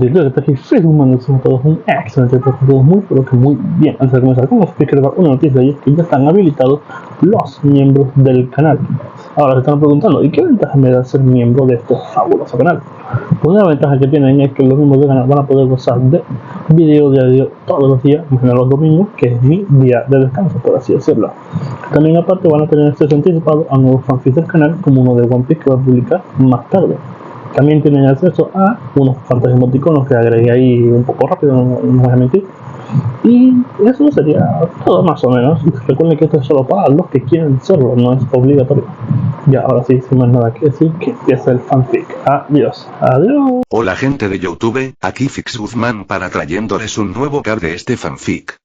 Hey, creo que estoy sumando todos un excelente, todos muy, pero que muy bien. Antes de comenzar con los speakers, una noticia y es que ya están habilitados los miembros del canal. Ahora se están preguntando, ¿y qué ventaja me da ser miembro de este fabuloso canal? Pues una ventaja que tienen es que los miembros del canal van a poder gozar de video diario todos los días, menos los domingos, que es mi día de descanso, por así decirlo. También aparte van a tener acceso anticipado a nuevos fanfics del canal, como uno de One Piece que va a publicar más tarde. También tienen acceso a unos cuantos emoticonos que agregué ahí un poco rápido, no voy a mentir. Y eso sería todo más o menos. Recuerden que esto es solo para los que quieren serlo, no es obligatorio. Ya, ahora sí, sin más nada que decir, que empieza el fanfic. Adiós, adiós. Hola gente de YouTube, aquí Fix Guzmán para trayéndoles un nuevo cap de este fanfic.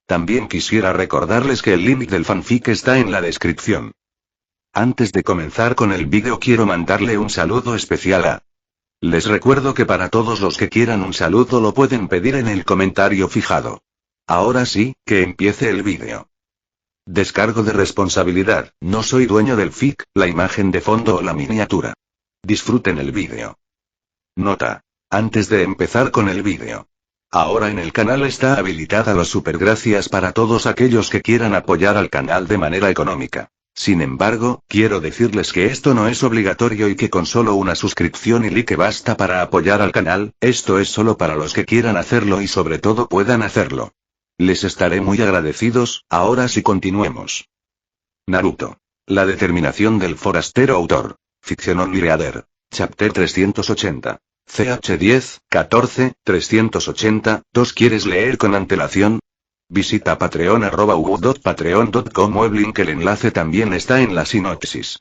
También quisiera recordarles que el link del fanfic está en la descripción. Antes de comenzar con el vídeo quiero mandarle un saludo especial a... Les recuerdo que para todos los que quieran un saludo lo pueden pedir en el comentario fijado. Ahora sí, que empiece el vídeo. Descargo de responsabilidad, no soy dueño del fic, la imagen de fondo o la miniatura. Disfruten el vídeo. Nota. Antes de empezar con el vídeo. Ahora en el canal está habilitada los supergracias para todos aquellos que quieran apoyar al canal de manera económica. Sin embargo, quiero decirles que esto no es obligatorio y que con solo una suscripción y like basta para apoyar al canal, esto es solo para los que quieran hacerlo y sobre todo puedan hacerlo. Les estaré muy agradecidos. Ahora sí continuemos. Naruto. La determinación del forastero autor. Fiction Only Reader. Chapter 380. CH10, 14, 380, ¿2 quieres leer con antelación? Visita patreon@patreon.com o el link, el enlace también está en la sinopsis.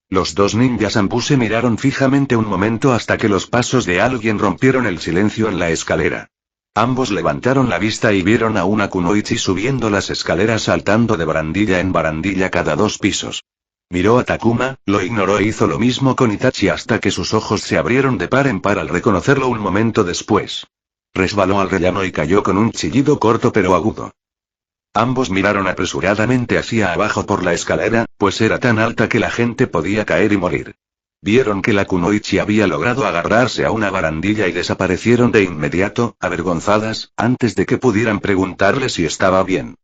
Los dos ninjas Anbu se miraron fijamente un momento hasta que los pasos de alguien rompieron el silencio en la escalera. Ambos levantaron la vista y vieron a una kunoichi subiendo las escaleras saltando de barandilla en barandilla cada 2 pisos. Miró a Takuma, lo ignoró e hizo lo mismo con Itachi hasta que sus ojos se abrieron de par en par al reconocerlo un momento después. Resbaló al rellano y cayó con un chillido corto pero agudo. Ambos miraron apresuradamente hacia abajo por la escalera, pues era tan alta que la gente podía caer y morir. Vieron que la kunoichi había logrado agarrarse a una barandilla y desaparecieron de inmediato, avergonzadas, antes de que pudieran preguntarle si estaba bien.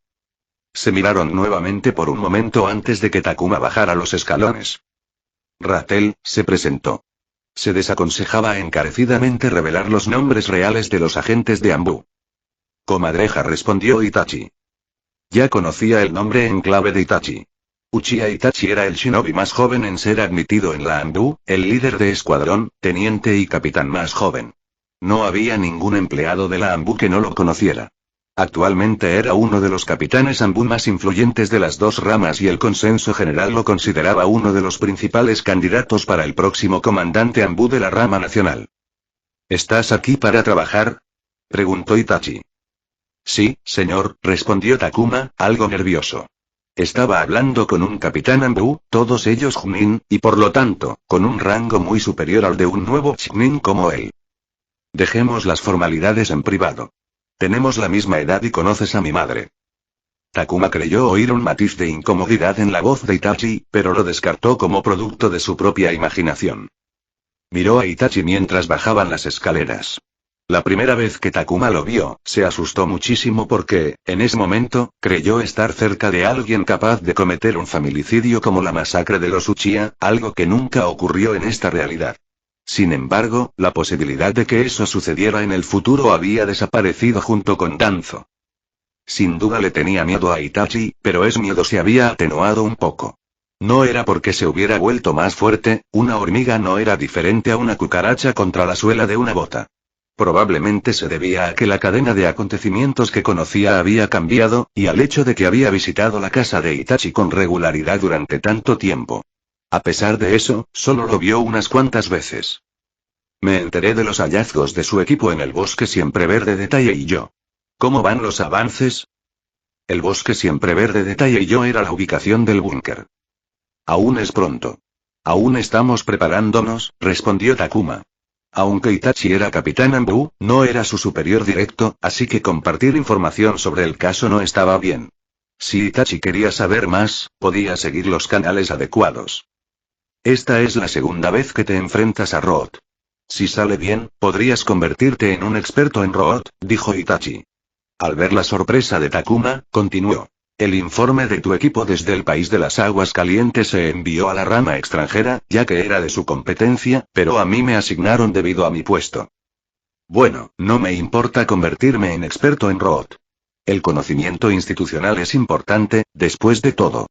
Se miraron nuevamente por un momento antes de que Takuma bajara los escalones. Ratel, se presentó. Se desaconsejaba encarecidamente revelar los nombres reales de los agentes de Anbu. Comadreja, respondió Itachi. Ya conocía el nombre en clave de Itachi. Uchiha Itachi era el shinobi más joven en ser admitido en la Anbu, el líder de escuadrón, teniente y capitán más joven. No había ningún empleado de la Anbu que no lo conociera. Actualmente era uno de los capitanes Anbu más influyentes de las dos ramas y el consenso general lo consideraba uno de los principales candidatos para el próximo comandante Anbu de la rama nacional. ¿Estás aquí para trabajar?, preguntó Itachi. Sí, señor, respondió Takuma, algo nervioso. Estaba hablando con un capitán Anbu, todos ellos Chunin, y por lo tanto, con un rango muy superior al de un nuevo Chunin como él. Dejemos las formalidades en privado. Tenemos la misma edad y conoces a mi madre. Takuma creyó oír un matiz de incomodidad en la voz de Itachi, pero lo descartó como producto de su propia imaginación. Miró a Itachi mientras bajaban las escaleras. La primera vez que Takuma lo vio, se asustó muchísimo porque, en ese momento, creyó estar cerca de alguien capaz de cometer un familicidio como la masacre de los Uchiha, algo que nunca ocurrió en esta realidad. Sin embargo, la posibilidad de que eso sucediera en el futuro había desaparecido junto con Danzo. Sin duda le tenía miedo a Itachi, pero ese miedo se había atenuado un poco. No era porque se hubiera vuelto más fuerte, una hormiga no era diferente a una cucaracha contra la suela de una bota. Probablemente se debía a que la cadena de acontecimientos que conocía había cambiado, y al hecho de que había visitado la casa de Itachi con regularidad durante tanto tiempo. A pesar de eso, solo lo vio unas cuantas veces. Me enteré de los hallazgos de su equipo en el bosque siempre verde de Taiyo. ¿Cómo van los avances? El bosque siempre verde de Taiyo era la ubicación del búnker. Aún es pronto. Aún estamos preparándonos, respondió Takuma. Aunque Itachi era capitán Anbu, no era su superior directo, así que compartir información sobre el caso no estaba bien. Si Itachi quería saber más, podía seguir los canales adecuados. Esta es la segunda vez que te enfrentas a Roth. Si sale bien, podrías convertirte en un experto en robot, dijo Itachi. Al ver la sorpresa de Takuma, continuó. El informe de tu equipo desde el país de las aguas calientes se envió a la rama extranjera, ya que era de su competencia, pero a mí me asignaron debido a mi puesto. Bueno, no me importa convertirme en experto en robot. El conocimiento institucional es importante, después de todo.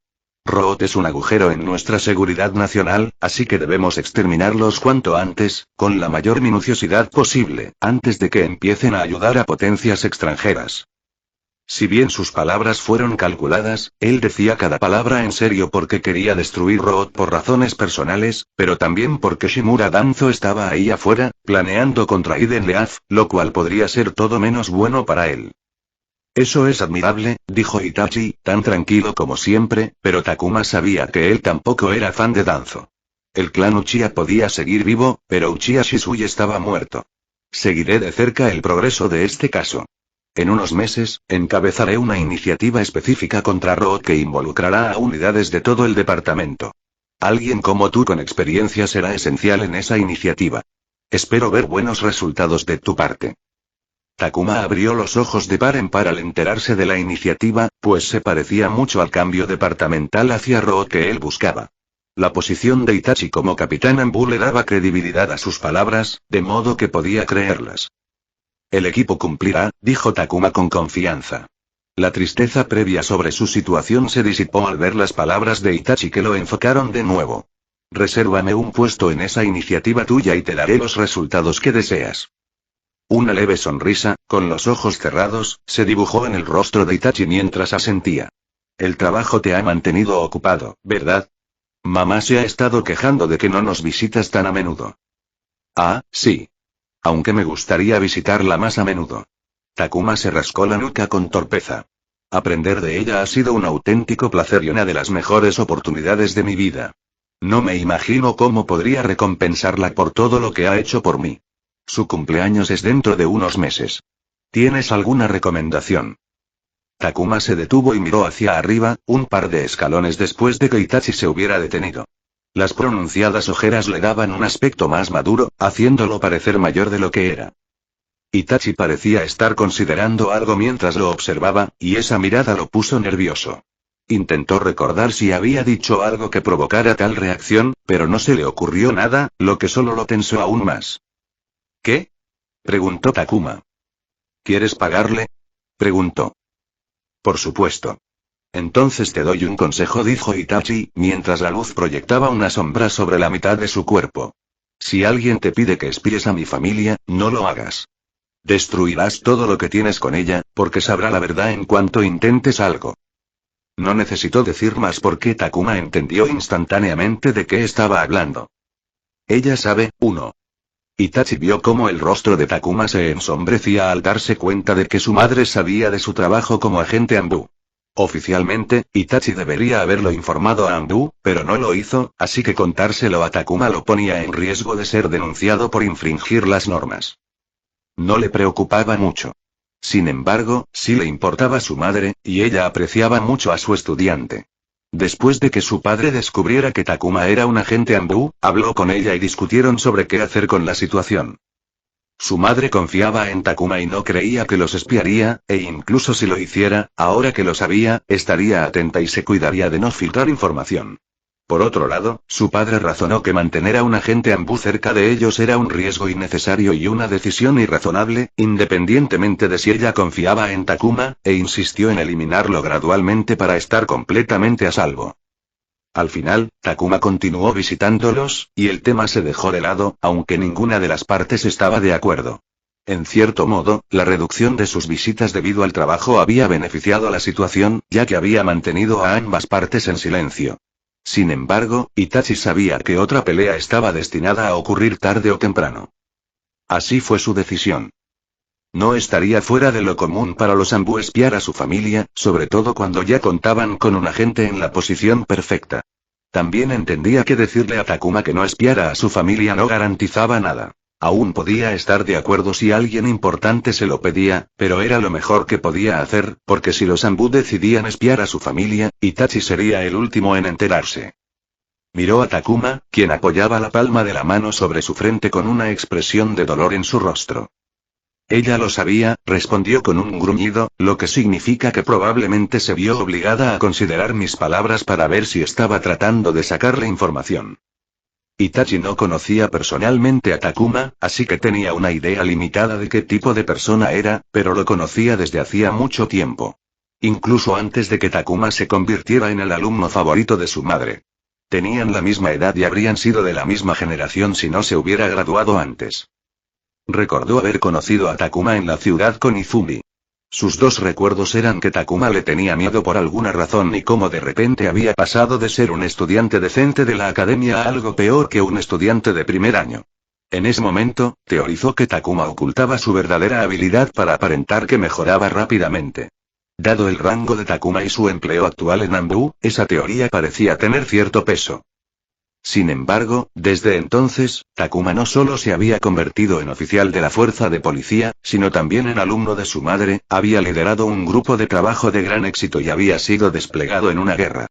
Robot es un agujero en nuestra seguridad nacional, así que debemos exterminarlos cuanto antes, con la mayor minuciosidad posible, antes de que empiecen a ayudar a potencias extranjeras. Si bien sus palabras fueron calculadas, él decía cada palabra en serio porque quería destruir Robot por razones personales, pero también porque Shimura Danzo estaba ahí afuera, planeando contra Iden Leaf, lo cual podría ser todo menos bueno para él. Eso es admirable, dijo Itachi, tan tranquilo como siempre, pero Takuma sabía que él tampoco era fan de Danzo. El clan Uchiha podía seguir vivo, pero Uchiha Shisui estaba muerto. Seguiré de cerca el progreso de este caso. En unos meses, encabezaré una iniciativa específica contra Robot que involucrará a unidades de todo el departamento. Alguien como tú con experiencia será esencial en esa iniciativa. Espero ver buenos resultados de tu parte. Takuma abrió los ojos de par en par al enterarse de la iniciativa, pues se parecía mucho al cambio departamental hacia Robot que él buscaba. La posición de Itachi como capitán Anbu le daba credibilidad a sus palabras, de modo que podía creerlas. El equipo cumplirá, dijo Takuma con confianza. La tristeza previa sobre su situación se disipó al ver las palabras de Itachi que lo enfocaron de nuevo. Resérvame un puesto en esa iniciativa tuya y te daré los resultados que deseas. Una leve sonrisa, con los ojos cerrados, se dibujó en el rostro de Itachi mientras asentía. El trabajo te ha mantenido ocupado, ¿verdad? Mamá se ha estado quejando de que no nos visitas tan a menudo. Ah, sí. Aunque me gustaría visitarla más a menudo. Takuma se rascó la nuca con torpeza. Aprender de ella ha sido un auténtico placer y una de las mejores oportunidades de mi vida. No me imagino cómo podría recompensarla por todo lo que ha hecho por mí. Su cumpleaños es dentro de unos meses. ¿Tienes alguna recomendación? Takuma se detuvo y miró hacia arriba, un par de escalones después de que Itachi se hubiera detenido. Las pronunciadas ojeras le daban un aspecto más maduro, haciéndolo parecer mayor de lo que era. Itachi parecía estar considerando algo mientras lo observaba, y esa mirada lo puso nervioso. Intentó recordar si había dicho algo que provocara tal reacción, pero no se le ocurrió nada, lo que solo lo tensó aún más. ¿Qué? Preguntó Takuma. ¿Quieres pagarle? Preguntó. Por supuesto. Entonces te doy un consejo, dijo Itachi, mientras la luz proyectaba una sombra sobre la mitad de su cuerpo. Si alguien te pide que espíes a mi familia, no lo hagas. Destruirás todo lo que tienes con ella, porque sabrá la verdad en cuanto intentes algo. No necesitó decir más porque Takuma entendió instantáneamente de qué estaba hablando. Ella sabe, 1. Itachi vio cómo el rostro de Takuma se ensombrecía al darse cuenta de que su madre sabía de su trabajo como agente Anbu. Oficialmente, Itachi debería haberlo informado a Anbu, pero no lo hizo, así que contárselo a Takuma lo ponía en riesgo de ser denunciado por infringir las normas. No le preocupaba mucho. Sin embargo, sí le importaba su madre, y ella apreciaba mucho a su estudiante. Después de que su padre descubriera que Takuma era un agente Anbu, habló con ella y discutieron sobre qué hacer con la situación. Su madre confiaba en Takuma y no creía que los espiaría, e incluso si lo hiciera, ahora que lo sabía, estaría atenta y se cuidaría de no filtrar información. Por otro lado, su padre razonó que mantener a un agente Anbu cerca de ellos era un riesgo innecesario y una decisión irrazonable, independientemente de si ella confiaba en Takuma, e insistió en eliminarlo gradualmente para estar completamente a salvo. Al final, Takuma continuó visitándolos, y el tema se dejó de lado, aunque ninguna de las partes estaba de acuerdo. En cierto modo, la reducción de sus visitas debido al trabajo había beneficiado a la situación, ya que había mantenido a ambas partes en silencio. Sin embargo, Itachi sabía que otra pelea estaba destinada a ocurrir tarde o temprano. Así fue su decisión. No estaría fuera de lo común para los Anbu espiar a su familia, sobre todo cuando ya contaban con un agente en la posición perfecta. También entendía que decirle a Takuma que no espiara a su familia no garantizaba nada. Aún podía estar de acuerdo si alguien importante se lo pedía, pero era lo mejor que podía hacer, porque si los Anbu decidían espiar a su familia, Itachi sería el último en enterarse. Miró a Takuma, quien apoyaba la palma de la mano sobre su frente con una expresión de dolor en su rostro. Ella lo sabía, respondió con un gruñido, lo que significa que probablemente se vio obligada a considerar mis palabras para ver si estaba tratando de sacarle información. Itachi no conocía personalmente a Takuma, así que tenía una idea limitada de qué tipo de persona era, pero lo conocía desde hacía mucho tiempo. Incluso antes de que Takuma se convirtiera en el alumno favorito de su madre. Tenían la misma edad y habrían sido de la misma generación si no se hubiera graduado antes. Recordó haber conocido a Takuma en la ciudad con Izumi. Sus dos recuerdos eran que Takuma le tenía miedo por alguna razón y cómo de repente había pasado de ser un estudiante decente de la academia a algo peor que un estudiante de primer año. En ese momento, teorizó que Takuma ocultaba su verdadera habilidad para aparentar que mejoraba rápidamente. Dado el rango de Takuma y su empleo actual en Anbu, esa teoría parecía tener cierto peso. Sin embargo, desde entonces, Takuma no solo se había convertido en oficial de la fuerza de policía, sino también en alumno de su madre, había liderado un grupo de trabajo de gran éxito y había sido desplegado en una guerra.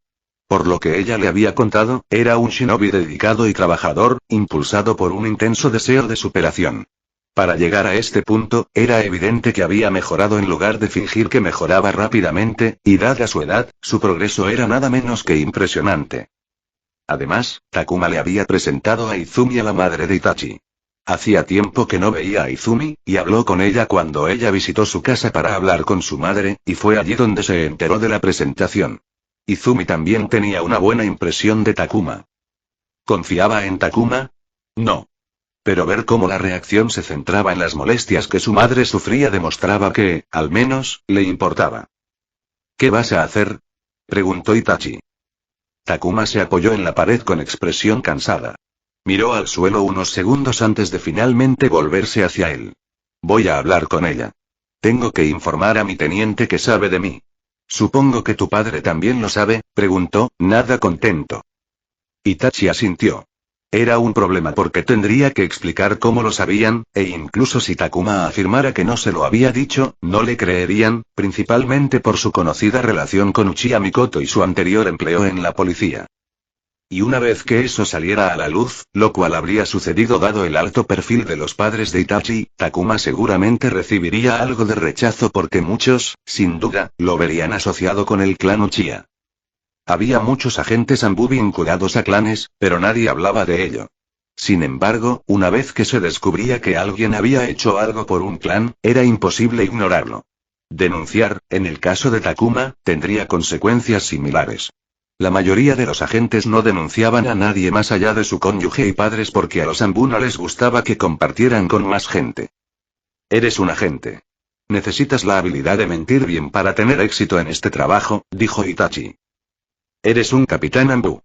Por lo que ella le había contado, era un shinobi dedicado y trabajador, impulsado por un intenso deseo de superación. Para llegar a este punto, era evidente que había mejorado en lugar de fingir que mejoraba rápidamente, y dada su edad, su progreso era nada menos que impresionante. Además, Takuma le había presentado a Izumi a la madre de Itachi. Hacía tiempo que no veía a Izumi, y habló con ella cuando ella visitó su casa para hablar con su madre, y fue allí donde se enteró de la presentación. Izumi también tenía una buena impresión de Takuma. ¿Confiaba en Takuma? No. Pero ver cómo la reacción se centraba en las molestias que su madre sufría demostraba que, al menos, le importaba. ¿Qué vas a hacer?, preguntó Itachi. Takuma se apoyó en la pared con expresión cansada. Miró al suelo unos segundos antes de finalmente volverse hacia él. Voy a hablar con ella. Tengo que informar a mi teniente que sabe de mí. Supongo que tu padre también lo sabe, preguntó, nada contento. Itachi asintió. Era un problema porque tendría que explicar cómo lo sabían, e incluso si Takuma afirmara que no se lo había dicho, no le creerían, principalmente por su conocida relación con Uchiha Mikoto y su anterior empleo en la policía. Y una vez que eso saliera a la luz, lo cual habría sucedido dado el alto perfil de los padres de Itachi, Takuma seguramente recibiría algo de rechazo porque muchos, sin duda, lo verían asociado con el clan Uchiha. Había muchos agentes Anbu vinculados a clanes, pero nadie hablaba de ello. Sin embargo, una vez que se descubría que alguien había hecho algo por un clan, era imposible ignorarlo. Denunciar, en el caso de Takuma, tendría consecuencias similares. La mayoría de los agentes no denunciaban a nadie más allá de su cónyuge y padres porque a los Anbu no les gustaba que compartieran con más gente. Eres un agente. Necesitas la habilidad de mentir bien para tener éxito en este trabajo, dijo Itachi. Eres un capitán Anbu.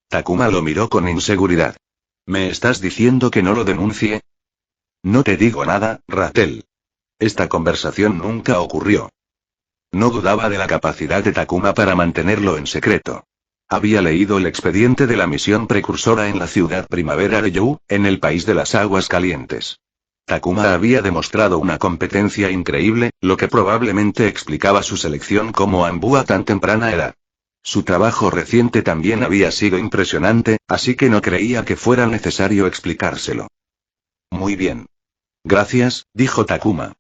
Takuma lo miró con inseguridad. ¿Me estás diciendo que no lo denuncie? No te digo nada, Ratel. Esta conversación nunca ocurrió. No dudaba de la capacidad de Takuma para mantenerlo en secreto. Había leído el expediente de la misión precursora en la ciudad primavera de Yu, en el país de las aguas calientes. Takuma había demostrado una competencia increíble, lo que probablemente explicaba su selección como Anbu a tan temprana edad. Su trabajo reciente también había sido impresionante, así que no creía que fuera necesario explicárselo. Muy bien. Gracias, dijo Takuma.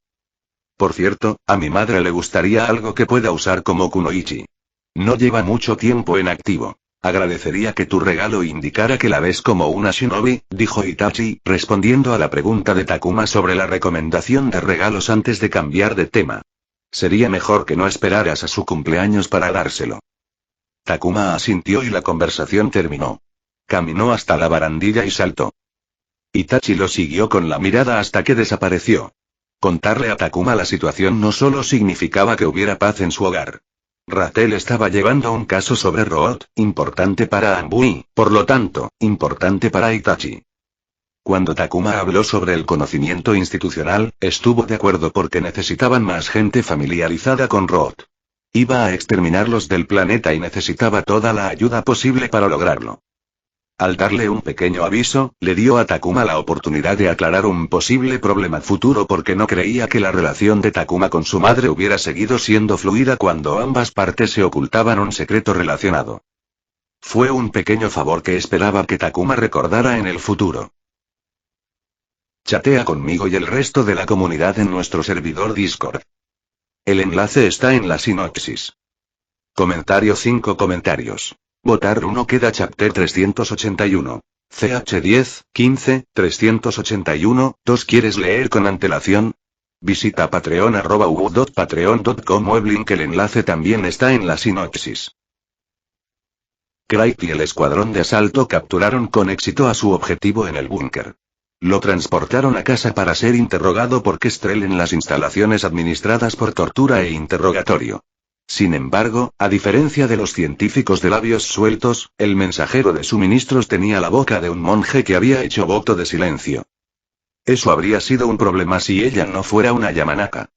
Por cierto, a mi madre le gustaría algo que pueda usar como kunoichi. No lleva mucho tiempo en activo. Agradecería que tu regalo indicara que la ves como una shinobi, dijo Itachi, respondiendo a la pregunta de Takuma sobre la recomendación de regalos antes de cambiar de tema. Sería mejor que no esperaras a su cumpleaños para dárselo. Takuma asintió y la conversación terminó. Caminó hasta la barandilla y saltó. Itachi lo siguió con la mirada hasta que desapareció. Contarle a Takuma la situación no solo significaba que hubiera paz en su hogar. Ratel estaba llevando un caso sobre Root, importante para Anbu y, por lo tanto, importante para Itachi. Cuando Takuma habló sobre el conocimiento institucional, estuvo de acuerdo porque necesitaban más gente familiarizada con Root. Iba a exterminarlos del planeta y necesitaba toda la ayuda posible para lograrlo. Al darle un pequeño aviso, le dio a Takuma la oportunidad de aclarar un posible problema futuro porque no creía que la relación de Takuma con su madre hubiera seguido siendo fluida cuando ambas partes se ocultaban un secreto relacionado. Fue un pequeño favor que esperaba que Takuma recordara en el futuro. Chatea conmigo y el resto de la comunidad en nuestro servidor Discord. El enlace está en la sinopsis. Comentario 5 comentarios. Votar 1 queda chapter 381. CH10, 15, 381, 2 ¿Quieres leer con antelación? Visita patreon@u.patreon.com o el link. El enlace también está en la sinopsis. Craig y el escuadrón de asalto capturaron con éxito a su objetivo en el búnker. Lo transportaron a casa para ser interrogado por Kestrel en las instalaciones administradas por tortura e interrogatorio. Sin embargo, a diferencia de los científicos de labios sueltos, el mensajero de suministros tenía la boca de un monje que había hecho voto de silencio. Eso habría sido un problema si ella no fuera una Yamanaka.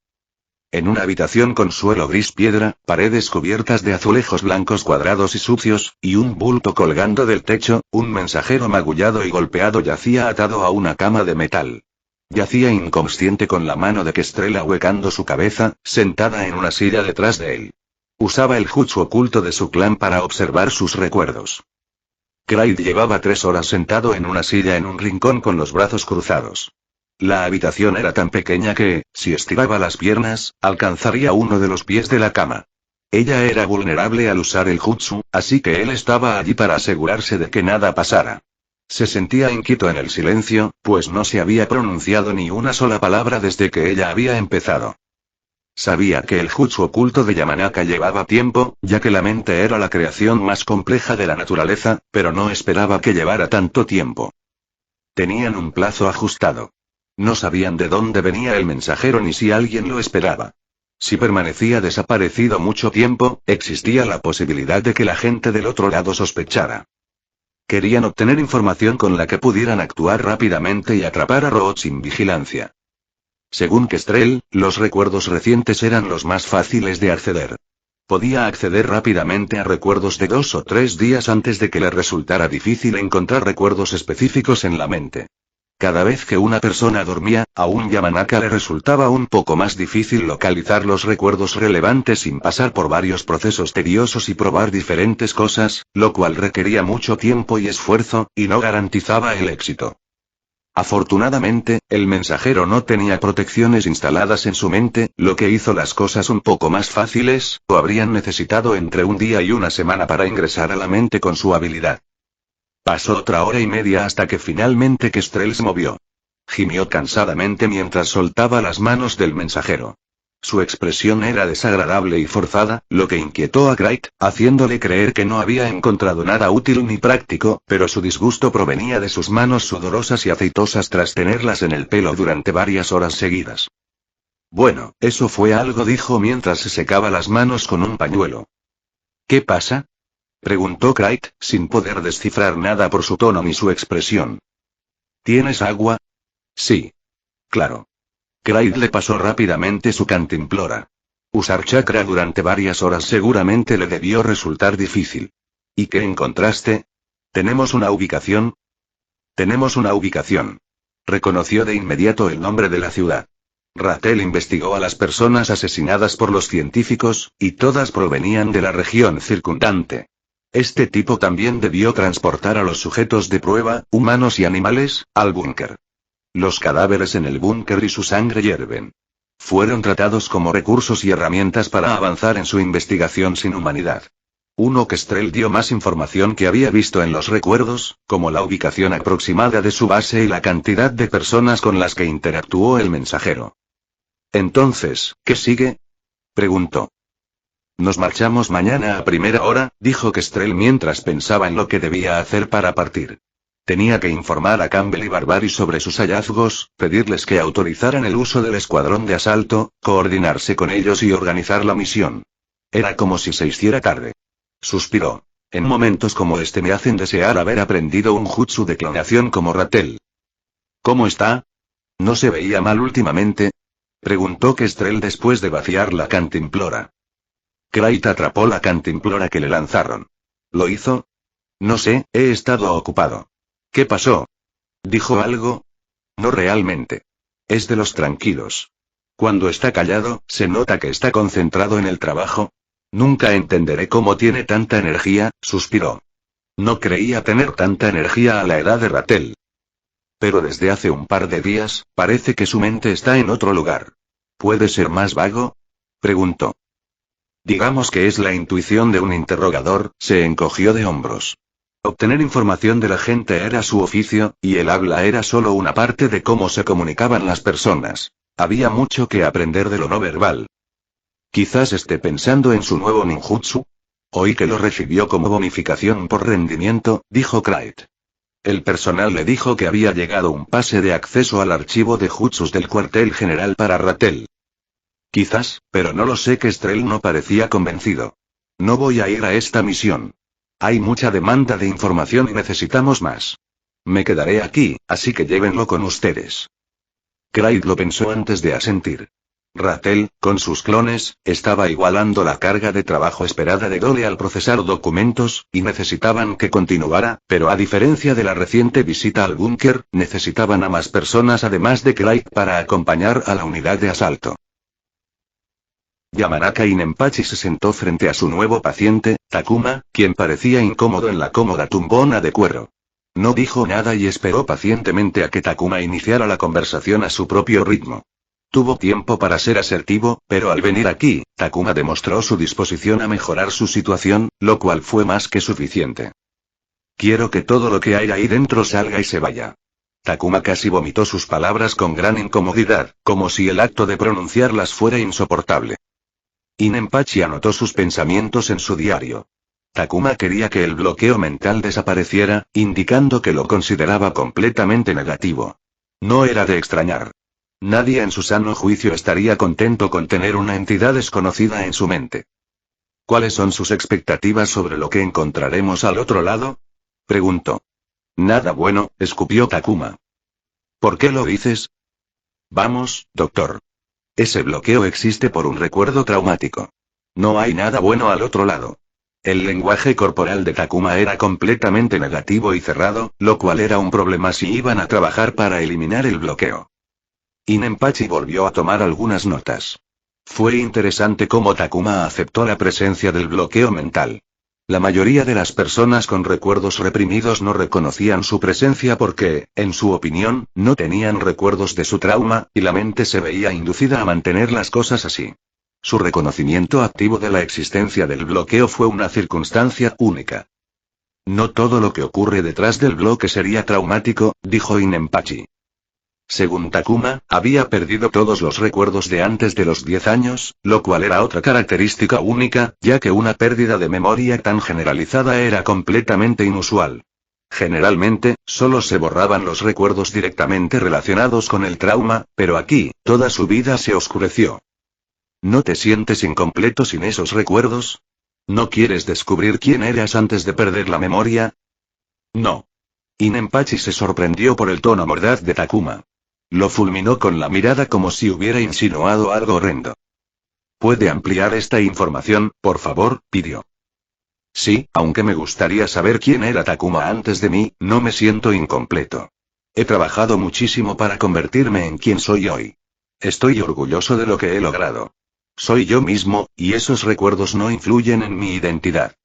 En una habitación con suelo gris piedra, paredes cubiertas de azulejos blancos cuadrados y sucios, y un bulto colgando del techo, un mensajero magullado y golpeado yacía atado a una cama de metal. Yacía inconsciente con la mano de Kestrel ahuecando su cabeza, sentada en una silla detrás de él. Usaba el jutsu oculto de su clan para observar sus recuerdos. Craig llevaba 3 horas sentado en una silla en un rincón con los brazos cruzados. La habitación era tan pequeña que, si estiraba las piernas, alcanzaría uno de los pies de la cama. Ella era vulnerable al usar el jutsu, así que él estaba allí para asegurarse de que nada pasara. Se sentía inquieto en el silencio, pues no se había pronunciado ni una sola palabra desde que ella había empezado. Sabía que el jutsu oculto de Yamanaka llevaba tiempo, ya que la mente era la creación más compleja de la naturaleza, pero no esperaba que llevara tanto tiempo. Tenían un plazo ajustado. No sabían de dónde venía el mensajero ni si alguien lo esperaba. Si permanecía desaparecido mucho tiempo, existía la posibilidad de que la gente del otro lado sospechara. Querían obtener información con la que pudieran actuar rápidamente y atrapar a Root sin vigilancia. Según Kestrel, los recuerdos recientes eran los más fáciles de acceder. Podía acceder rápidamente a recuerdos de 2 o 3 días antes de que le resultara difícil encontrar recuerdos específicos en la mente. Cada vez que una persona dormía, a un Yamanaka le resultaba un poco más difícil localizar los recuerdos relevantes sin pasar por varios procesos tediosos y probar diferentes cosas, lo cual requería mucho tiempo y esfuerzo, y no garantizaba el éxito. Afortunadamente, el mensajero no tenía protecciones instaladas en su mente, lo que hizo las cosas un poco más fáciles, o habrían necesitado entre un día y una semana para ingresar a la mente con su habilidad. Pasó otra hora y media hasta que finalmente Kestrel se movió. Gimió cansadamente mientras soltaba las manos del mensajero. Su expresión era desagradable y forzada, lo que inquietó a Craig, haciéndole creer que no había encontrado nada útil ni práctico, pero su disgusto provenía de sus manos sudorosas y aceitosas tras tenerlas en el pelo durante varias horas seguidas. Bueno, eso fue algo, dijo mientras se secaba las manos con un pañuelo. ¿Qué pasa?, preguntó Craig, sin poder descifrar nada por su tono ni su expresión. ¿Tienes agua? Sí. Claro. Craig le pasó rápidamente su cantimplora. Usar chakra durante varias horas seguramente le debió resultar difícil. ¿Y qué encontraste? ¿Tenemos una ubicación? Tenemos una ubicación. Reconoció de inmediato el nombre de la ciudad. Ratel investigó a las personas asesinadas por los científicos, y todas provenían de la región circundante. Este tipo también debió transportar a los sujetos de prueba, humanos y animales, al búnker. Los cadáveres en el búnker y su sangre hierven. Fueron tratados como recursos y herramientas para avanzar en su investigación sin humanidad. Kestrel dio más información que había visto en los recuerdos, como la ubicación aproximada de su base y la cantidad de personas con las que interactuó el mensajero. Entonces, ¿qué sigue?, preguntó. Nos marchamos mañana a primera hora, dijo Kestrel mientras pensaba en lo que debía hacer para partir. Tenía que informar a Campbell y Barbary sobre sus hallazgos, pedirles que autorizaran el uso del escuadrón de asalto, coordinarse con ellos y organizar la misión. Era como si se hiciera tarde. Suspiró. En momentos como este me hacen desear haber aprendido un jutsu de clonación como Ratel. ¿Cómo está? ¿No se veía mal últimamente?, preguntó Kestrel después de vaciar la cantimplora. Craig atrapó la cantimplora que le lanzaron. ¿Lo hizo? No sé, he estado ocupado. ¿Qué pasó? ¿Dijo algo? No realmente. Es de los tranquilos. Cuando está callado, se nota que está concentrado en el trabajo. Nunca entenderé cómo tiene tanta energía, suspiró. No creía tener tanta energía a la edad de Ratel. Pero desde hace un par de días, parece que su mente está en otro lugar. ¿Puede ser más vago? Preguntó. Digamos que es la intuición de un interrogador, se encogió de hombros. Obtener información de la gente era su oficio, y el habla era solo una parte de cómo se comunicaban las personas. Había mucho que aprender de lo no verbal. Quizás esté pensando en su nuevo ninjutsu. Oí que lo recibió como bonificación por rendimiento, dijo Clyde. El personal le dijo que había llegado un pase de acceso al archivo de jutsus del cuartel general para Ratel. Quizás, pero no lo sé. Que Strel no parecía convencido. No voy a ir a esta misión. Hay mucha demanda de información y necesitamos más. Me quedaré aquí, así que llévenlo con ustedes. Clyde lo pensó antes de asentir. Ratel, con sus clones, estaba igualando la carga de trabajo esperada de Dole al procesar documentos, y necesitaban que continuara, pero a diferencia de la reciente visita al búnker, necesitaban a más personas además de Clyde para acompañar a la unidad de asalto. Yamanaka Inenpachi se sentó frente a su nuevo paciente, Takuma, quien parecía incómodo en la cómoda tumbona de cuero. No dijo nada y esperó pacientemente a que Takuma iniciara la conversación a su propio ritmo. Tuvo tiempo para ser asertivo, pero al venir aquí, Takuma demostró su disposición a mejorar su situación, lo cual fue más que suficiente. Quiero que todo lo que hay ahí dentro salga y se vaya. Takuma casi vomitó sus palabras con gran incomodidad, como si el acto de pronunciarlas fuera insoportable. Inenpachi anotó sus pensamientos en su diario. Takuma quería que el bloqueo mental desapareciera, indicando que lo consideraba completamente negativo. No era de extrañar. Nadie en su sano juicio estaría contento con tener una entidad desconocida en su mente. ¿Cuáles son sus expectativas sobre lo que encontraremos al otro lado? Preguntó. Nada bueno, escupió Takuma. ¿Por qué lo dices? Vamos, doctor. Ese bloqueo existe por un recuerdo traumático. No hay nada bueno al otro lado. El lenguaje corporal de Takuma era completamente negativo y cerrado, lo cual era un problema si iban a trabajar para eliminar el bloqueo. Inenpachi volvió a tomar algunas notas. Fue interesante cómo Takuma aceptó la presencia del bloqueo mental. La mayoría de las personas con recuerdos reprimidos no reconocían su presencia porque, en su opinión, no tenían recuerdos de su trauma, y la mente se veía inducida a mantener las cosas así. Su reconocimiento activo de la existencia del bloqueo fue una circunstancia única. No todo lo que ocurre detrás del bloque sería traumático, dijo Inenpachi. Según Takuma, había perdido todos los recuerdos de antes de los 10 años, lo cual era otra característica única, ya que una pérdida de memoria tan generalizada era completamente inusual. Generalmente, solo se borraban los recuerdos directamente relacionados con el trauma, pero aquí, toda su vida se oscureció. ¿No te sientes incompleto sin esos recuerdos? ¿No quieres descubrir quién eras antes de perder la memoria? No. Inenpachi se sorprendió por el tono mordaz de Takuma. Lo fulminó con la mirada como si hubiera insinuado algo horrendo. ¿Puede ampliar esta información, por favor?, pidió. Sí, aunque me gustaría saber quién era Takuma antes de mí, no me siento incompleto. He trabajado muchísimo para convertirme en quien soy hoy. Estoy orgulloso de lo que he logrado. Soy yo mismo, y esos recuerdos no influyen en mi identidad.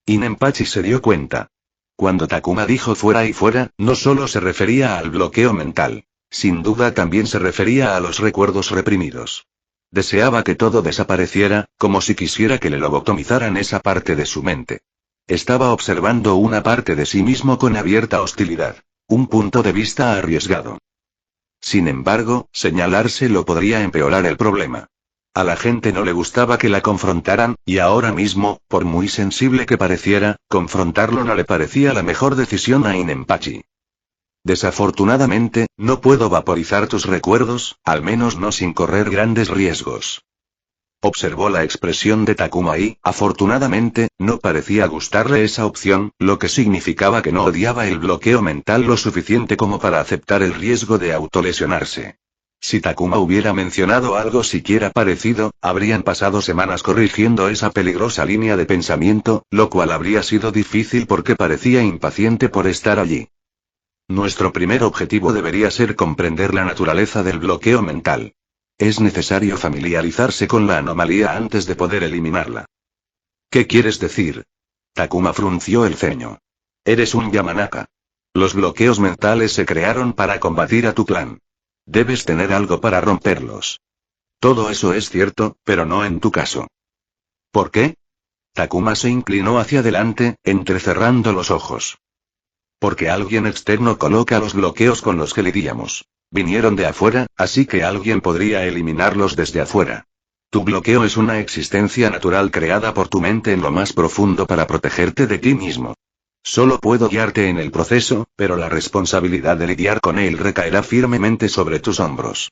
Inenpachi se dio cuenta. Cuando Takuma dijo fuera y fuera, no solo se refería al bloqueo mental. Sin duda también se refería a los recuerdos reprimidos. Deseaba que todo desapareciera, como si quisiera que le lobotomizaran esa parte de su mente. Estaba observando una parte de sí mismo con abierta hostilidad. Un punto de vista arriesgado. Sin embargo, señalárselo podría empeorar el problema. A la gente no le gustaba que la confrontaran, y ahora mismo, por muy sensible que pareciera, confrontarlo no le parecía la mejor decisión a Inenpachi. Desafortunadamente, no puedo vaporizar tus recuerdos, al menos no sin correr grandes riesgos. Observó la expresión de Takuma y, afortunadamente, no parecía gustarle esa opción, lo que significaba que no odiaba el bloqueo mental lo suficiente como para aceptar el riesgo de autolesionarse. Si Takuma hubiera mencionado algo siquiera parecido, habrían pasado semanas corrigiendo esa peligrosa línea de pensamiento, lo cual habría sido difícil porque parecía impaciente por estar allí. Nuestro primer objetivo debería ser comprender la naturaleza del bloqueo mental. Es necesario familiarizarse con la anomalía antes de poder eliminarla. ¿Qué quieres decir? Takuma frunció el ceño. Eres un Yamanaka. Los bloqueos mentales se crearon para combatir a tu clan. Debes tener algo para romperlos. Todo eso es cierto, pero no en tu caso. ¿Por qué? Takuma se inclinó hacia adelante, entrecerrando los ojos. Porque alguien externo coloca los bloqueos con los que lidiamos. Vinieron de afuera, así que alguien podría eliminarlos desde afuera. Tu bloqueo es una existencia natural creada por tu mente en lo más profundo para protegerte de ti mismo. Solo puedo guiarte en el proceso, pero la responsabilidad de lidiar con él recaerá firmemente sobre tus hombros.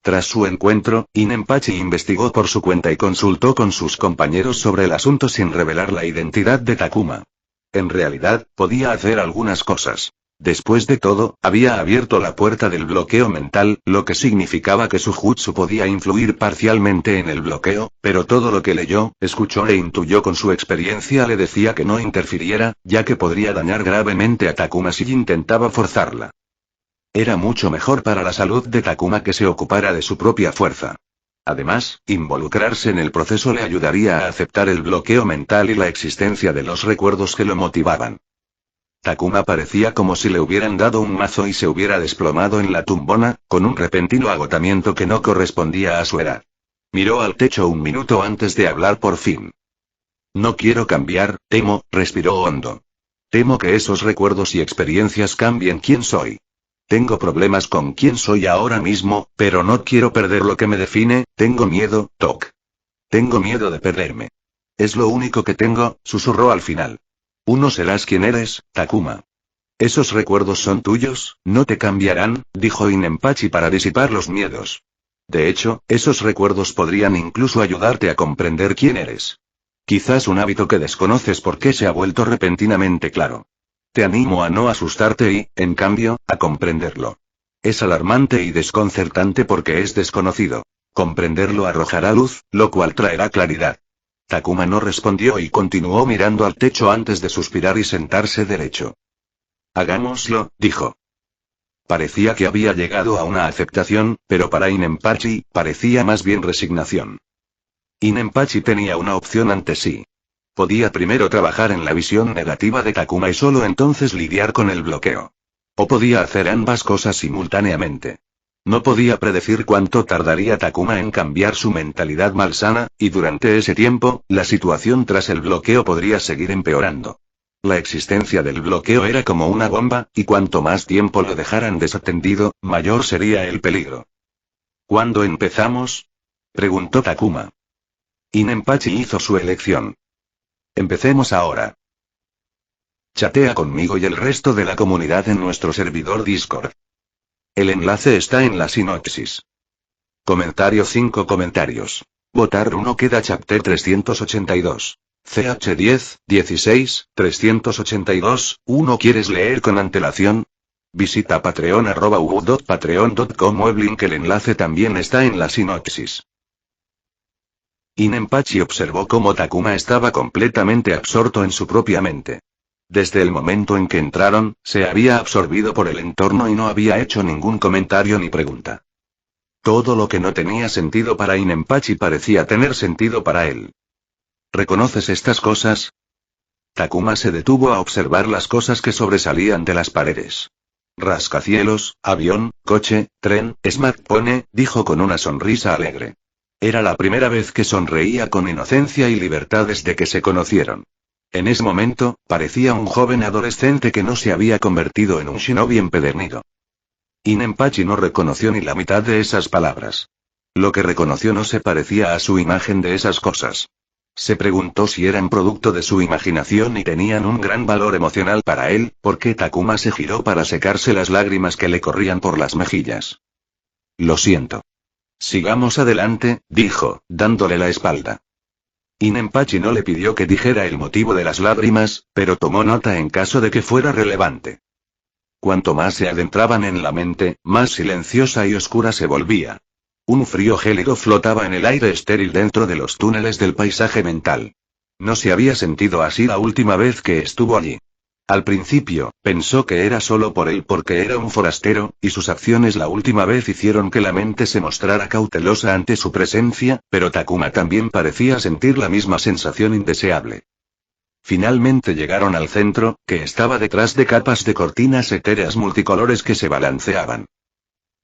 Tras su encuentro, Inenpachi investigó por su cuenta y consultó con sus compañeros sobre el asunto sin revelar la identidad de Takuma. En realidad, podía hacer algunas cosas. Después de todo, había abierto la puerta del bloqueo mental, lo que significaba que su jutsu podía influir parcialmente en el bloqueo, pero todo lo que leyó, escuchó e intuyó con su experiencia le decía que no interfiriera, ya que podría dañar gravemente a Takuma si intentaba forzarla. Era mucho mejor para la salud de Takuma que se ocupara de su propia fuerza. Además, involucrarse en el proceso le ayudaría a aceptar el bloqueo mental y la existencia de los recuerdos que lo motivaban. Takuma parecía como si le hubieran dado un mazo y se hubiera desplomado en la tumbona, con un repentino agotamiento que no correspondía a su edad. Miró al techo un minuto antes de hablar por fin. No quiero cambiar, temo, respiró hondo. Temo que esos recuerdos y experiencias cambien quién soy. Tengo problemas con quién soy ahora mismo, pero no quiero perder lo que me define, tengo miedo, Tok. Tengo miedo de perderme. Es lo único que tengo, susurró al final. Uno serás quien eres, Takuma. Esos recuerdos son tuyos, no te cambiarán, dijo Inenpachi para disipar los miedos. De hecho, esos recuerdos podrían incluso ayudarte a comprender quién eres. Quizás un hábito que desconoces porque se ha vuelto repentinamente claro. Te animo a no asustarte y, en cambio, a comprenderlo. Es alarmante y desconcertante porque es desconocido. Comprenderlo arrojará luz, lo cual traerá claridad. Takuma no respondió y continuó mirando al techo antes de suspirar y sentarse derecho. Hagámoslo, dijo. Parecía que había llegado a una aceptación, pero para Inenpachi, parecía más bien resignación. Inenpachi tenía una opción ante sí. Podía primero trabajar en la visión negativa de Takuma y solo entonces lidiar con el bloqueo. O podía hacer ambas cosas simultáneamente. No podía predecir cuánto tardaría Takuma en cambiar su mentalidad malsana, y durante ese tiempo, la situación tras el bloqueo podría seguir empeorando. La existencia del bloqueo era como una bomba, y cuanto más tiempo lo dejaran desatendido, mayor sería el peligro. ¿Cuándo empezamos?, preguntó Takuma. Inenpachi hizo su elección. Empecemos ahora. Chatea conmigo y el resto de la comunidad en nuestro servidor Discord. El enlace está en la sinopsis. Comentario 5 comentarios. Votar 1 queda chapter 382. CH10, 16, 382, 1 ¿Quieres leer con antelación? Visita patreon@u.patreon.com o el link. El enlace también está en la sinopsis. Inenpachi observó cómo Takuma estaba completamente absorto en su propia mente. Desde el momento en que entraron, se había absorbido por el entorno y no había hecho ningún comentario ni pregunta. Todo lo que no tenía sentido para Inenpachi parecía tener sentido para él. ¿Reconoces estas cosas? Takuma se detuvo a observar las cosas que sobresalían de las paredes. Rascacielos, avión, coche, tren, smartphone, dijo con una sonrisa alegre. Era la primera vez que sonreía con inocencia y libertad desde que se conocieron. En ese momento, parecía un joven adolescente que no se había convertido en un shinobi empedernido. Inenpachi no reconoció ni la mitad de esas palabras. Lo que reconoció no se parecía a su imagen de esas cosas. Se preguntó si eran producto de su imaginación y tenían un gran valor emocional para él, porque Takuma se giró para secarse las lágrimas que le corrían por las mejillas. Lo siento. Sigamos adelante, dijo, dándole la espalda. Inenpachi no le pidió que dijera el motivo de las lágrimas, pero tomó nota en caso de que fuera relevante. Cuanto más se adentraban en la mente, más silenciosa y oscura se volvía. Un frío gélido flotaba en el aire estéril dentro de los túneles del paisaje mental. No se había sentido así la última vez que estuvo allí. Al principio, pensó que era solo por él porque era un forastero, y sus acciones la última vez hicieron que la mente se mostrara cautelosa ante su presencia, pero Takuma también parecía sentir la misma sensación indeseable. Finalmente llegaron al centro, que estaba detrás de capas de cortinas etéreas multicolores que se balanceaban.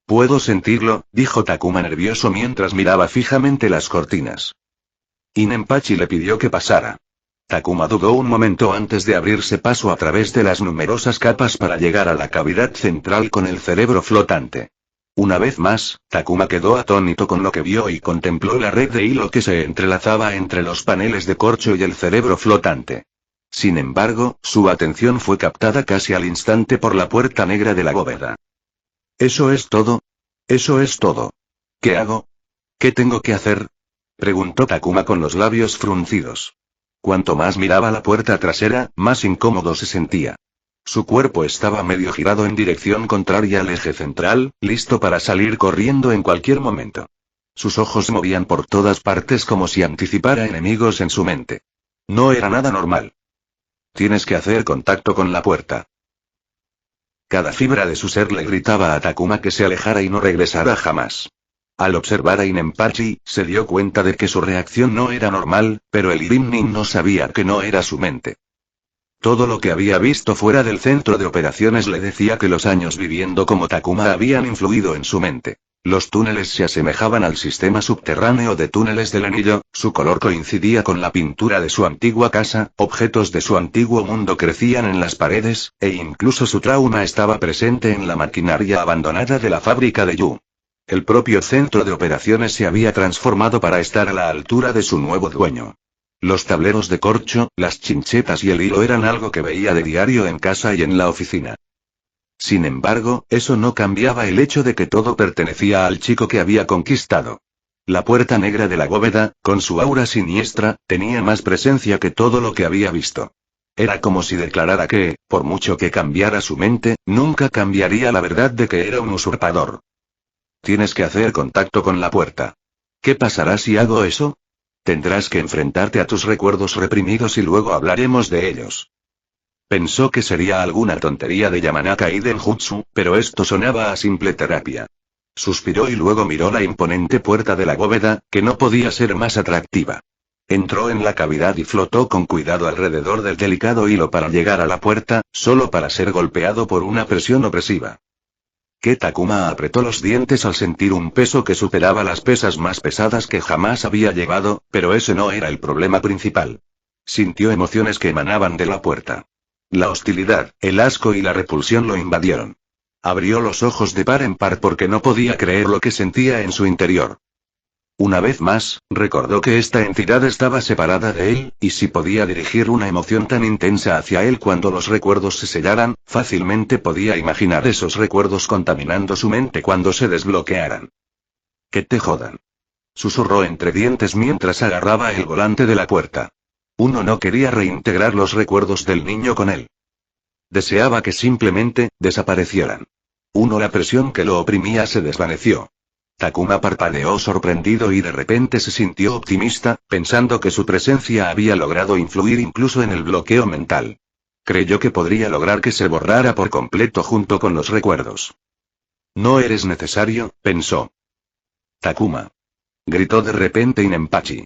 Puedo sentirlo, dijo Takuma nervioso mientras miraba fijamente las cortinas. Inenpachi le pidió que pasara. Takuma dudó un momento antes de abrirse paso a través de las numerosas capas para llegar a la cavidad central con el cerebro flotante. Una vez más, Takuma quedó atónito con lo que vio y contempló la red de hilo que se entrelazaba entre los paneles de corcho y el cerebro flotante. Sin embargo, su atención fue captada casi al instante por la puerta negra de la bóveda. ¿Eso es todo? Eso es todo. ¿Qué hago? ¿Qué tengo que hacer? Preguntó Takuma con los labios fruncidos. Cuanto más miraba la puerta trasera, más incómodo se sentía. Su cuerpo estaba medio girado en dirección contraria al eje central, listo para salir corriendo en cualquier momento. Sus ojos movían por todas partes como si anticipara enemigos en su mente. No era nada normal. Tienes que hacer contacto con la puerta. Cada fibra de su ser le gritaba a Takuma que se alejara y no regresara jamás. Al observar a Inenpachi, se dio cuenta de que su reacción no era normal, pero el Irimnin no sabía que no era su mente. Todo lo que había visto fuera del centro de operaciones le decía que los años viviendo como Takuma habían influido en su mente. Los túneles se asemejaban al sistema subterráneo de túneles del anillo, su color coincidía con la pintura de su antigua casa, objetos de su antiguo mundo crecían en las paredes, e incluso su trauma estaba presente en la maquinaria abandonada de la fábrica de Yu. El propio centro de operaciones se había transformado para estar a la altura de su nuevo dueño. Los tableros de corcho, las chinchetas y el hilo eran algo que veía de diario en casa y en la oficina. Sin embargo, eso no cambiaba el hecho de que todo pertenecía al chico que había conquistado. La puerta negra de la bóveda, con su aura siniestra, tenía más presencia que todo lo que había visto. Era como si declarara que, por mucho que cambiara su mente, nunca cambiaría la verdad de que era un usurpador. Tienes que hacer contacto con la puerta. ¿Qué pasará si hago eso? Tendrás que enfrentarte a tus recuerdos reprimidos y luego hablaremos de ellos. Pensó que sería alguna tontería de Yamanaka y Denjutsu, pero esto sonaba a simple terapia. Suspiró y luego miró la imponente puerta de la bóveda, que no podía ser más atractiva. Entró en la cavidad y flotó con cuidado alrededor del delicado hilo para llegar a la puerta, solo para ser golpeado por una presión opresiva. Takuma apretó los dientes al sentir un peso que superaba las pesas más pesadas que jamás había llevado, pero ese no era el problema principal. Sintió emociones que emanaban de la puerta. La hostilidad, el asco y la repulsión lo invadieron. Abrió los ojos de par en par porque no podía creer lo que sentía en su interior. Una vez más, recordó que esta entidad estaba separada de él, y si podía dirigir una emoción tan intensa hacia él cuando los recuerdos se sellaran, fácilmente podía imaginar esos recuerdos contaminando su mente cuando se desbloquearan. Que te jodan. Susurró entre dientes mientras agarraba el volante de la puerta. Uno no quería reintegrar los recuerdos del niño con él. Deseaba que simplemente desaparecieran. La presión que lo oprimía se desvaneció. Takuma parpadeó sorprendido y de repente se sintió optimista, pensando que su presencia había logrado influir incluso en el bloqueo mental. Creyó que podría lograr que se borrara por completo junto con los recuerdos. No eres necesario, pensó. Takuma. Gritó de repente Inenpachi.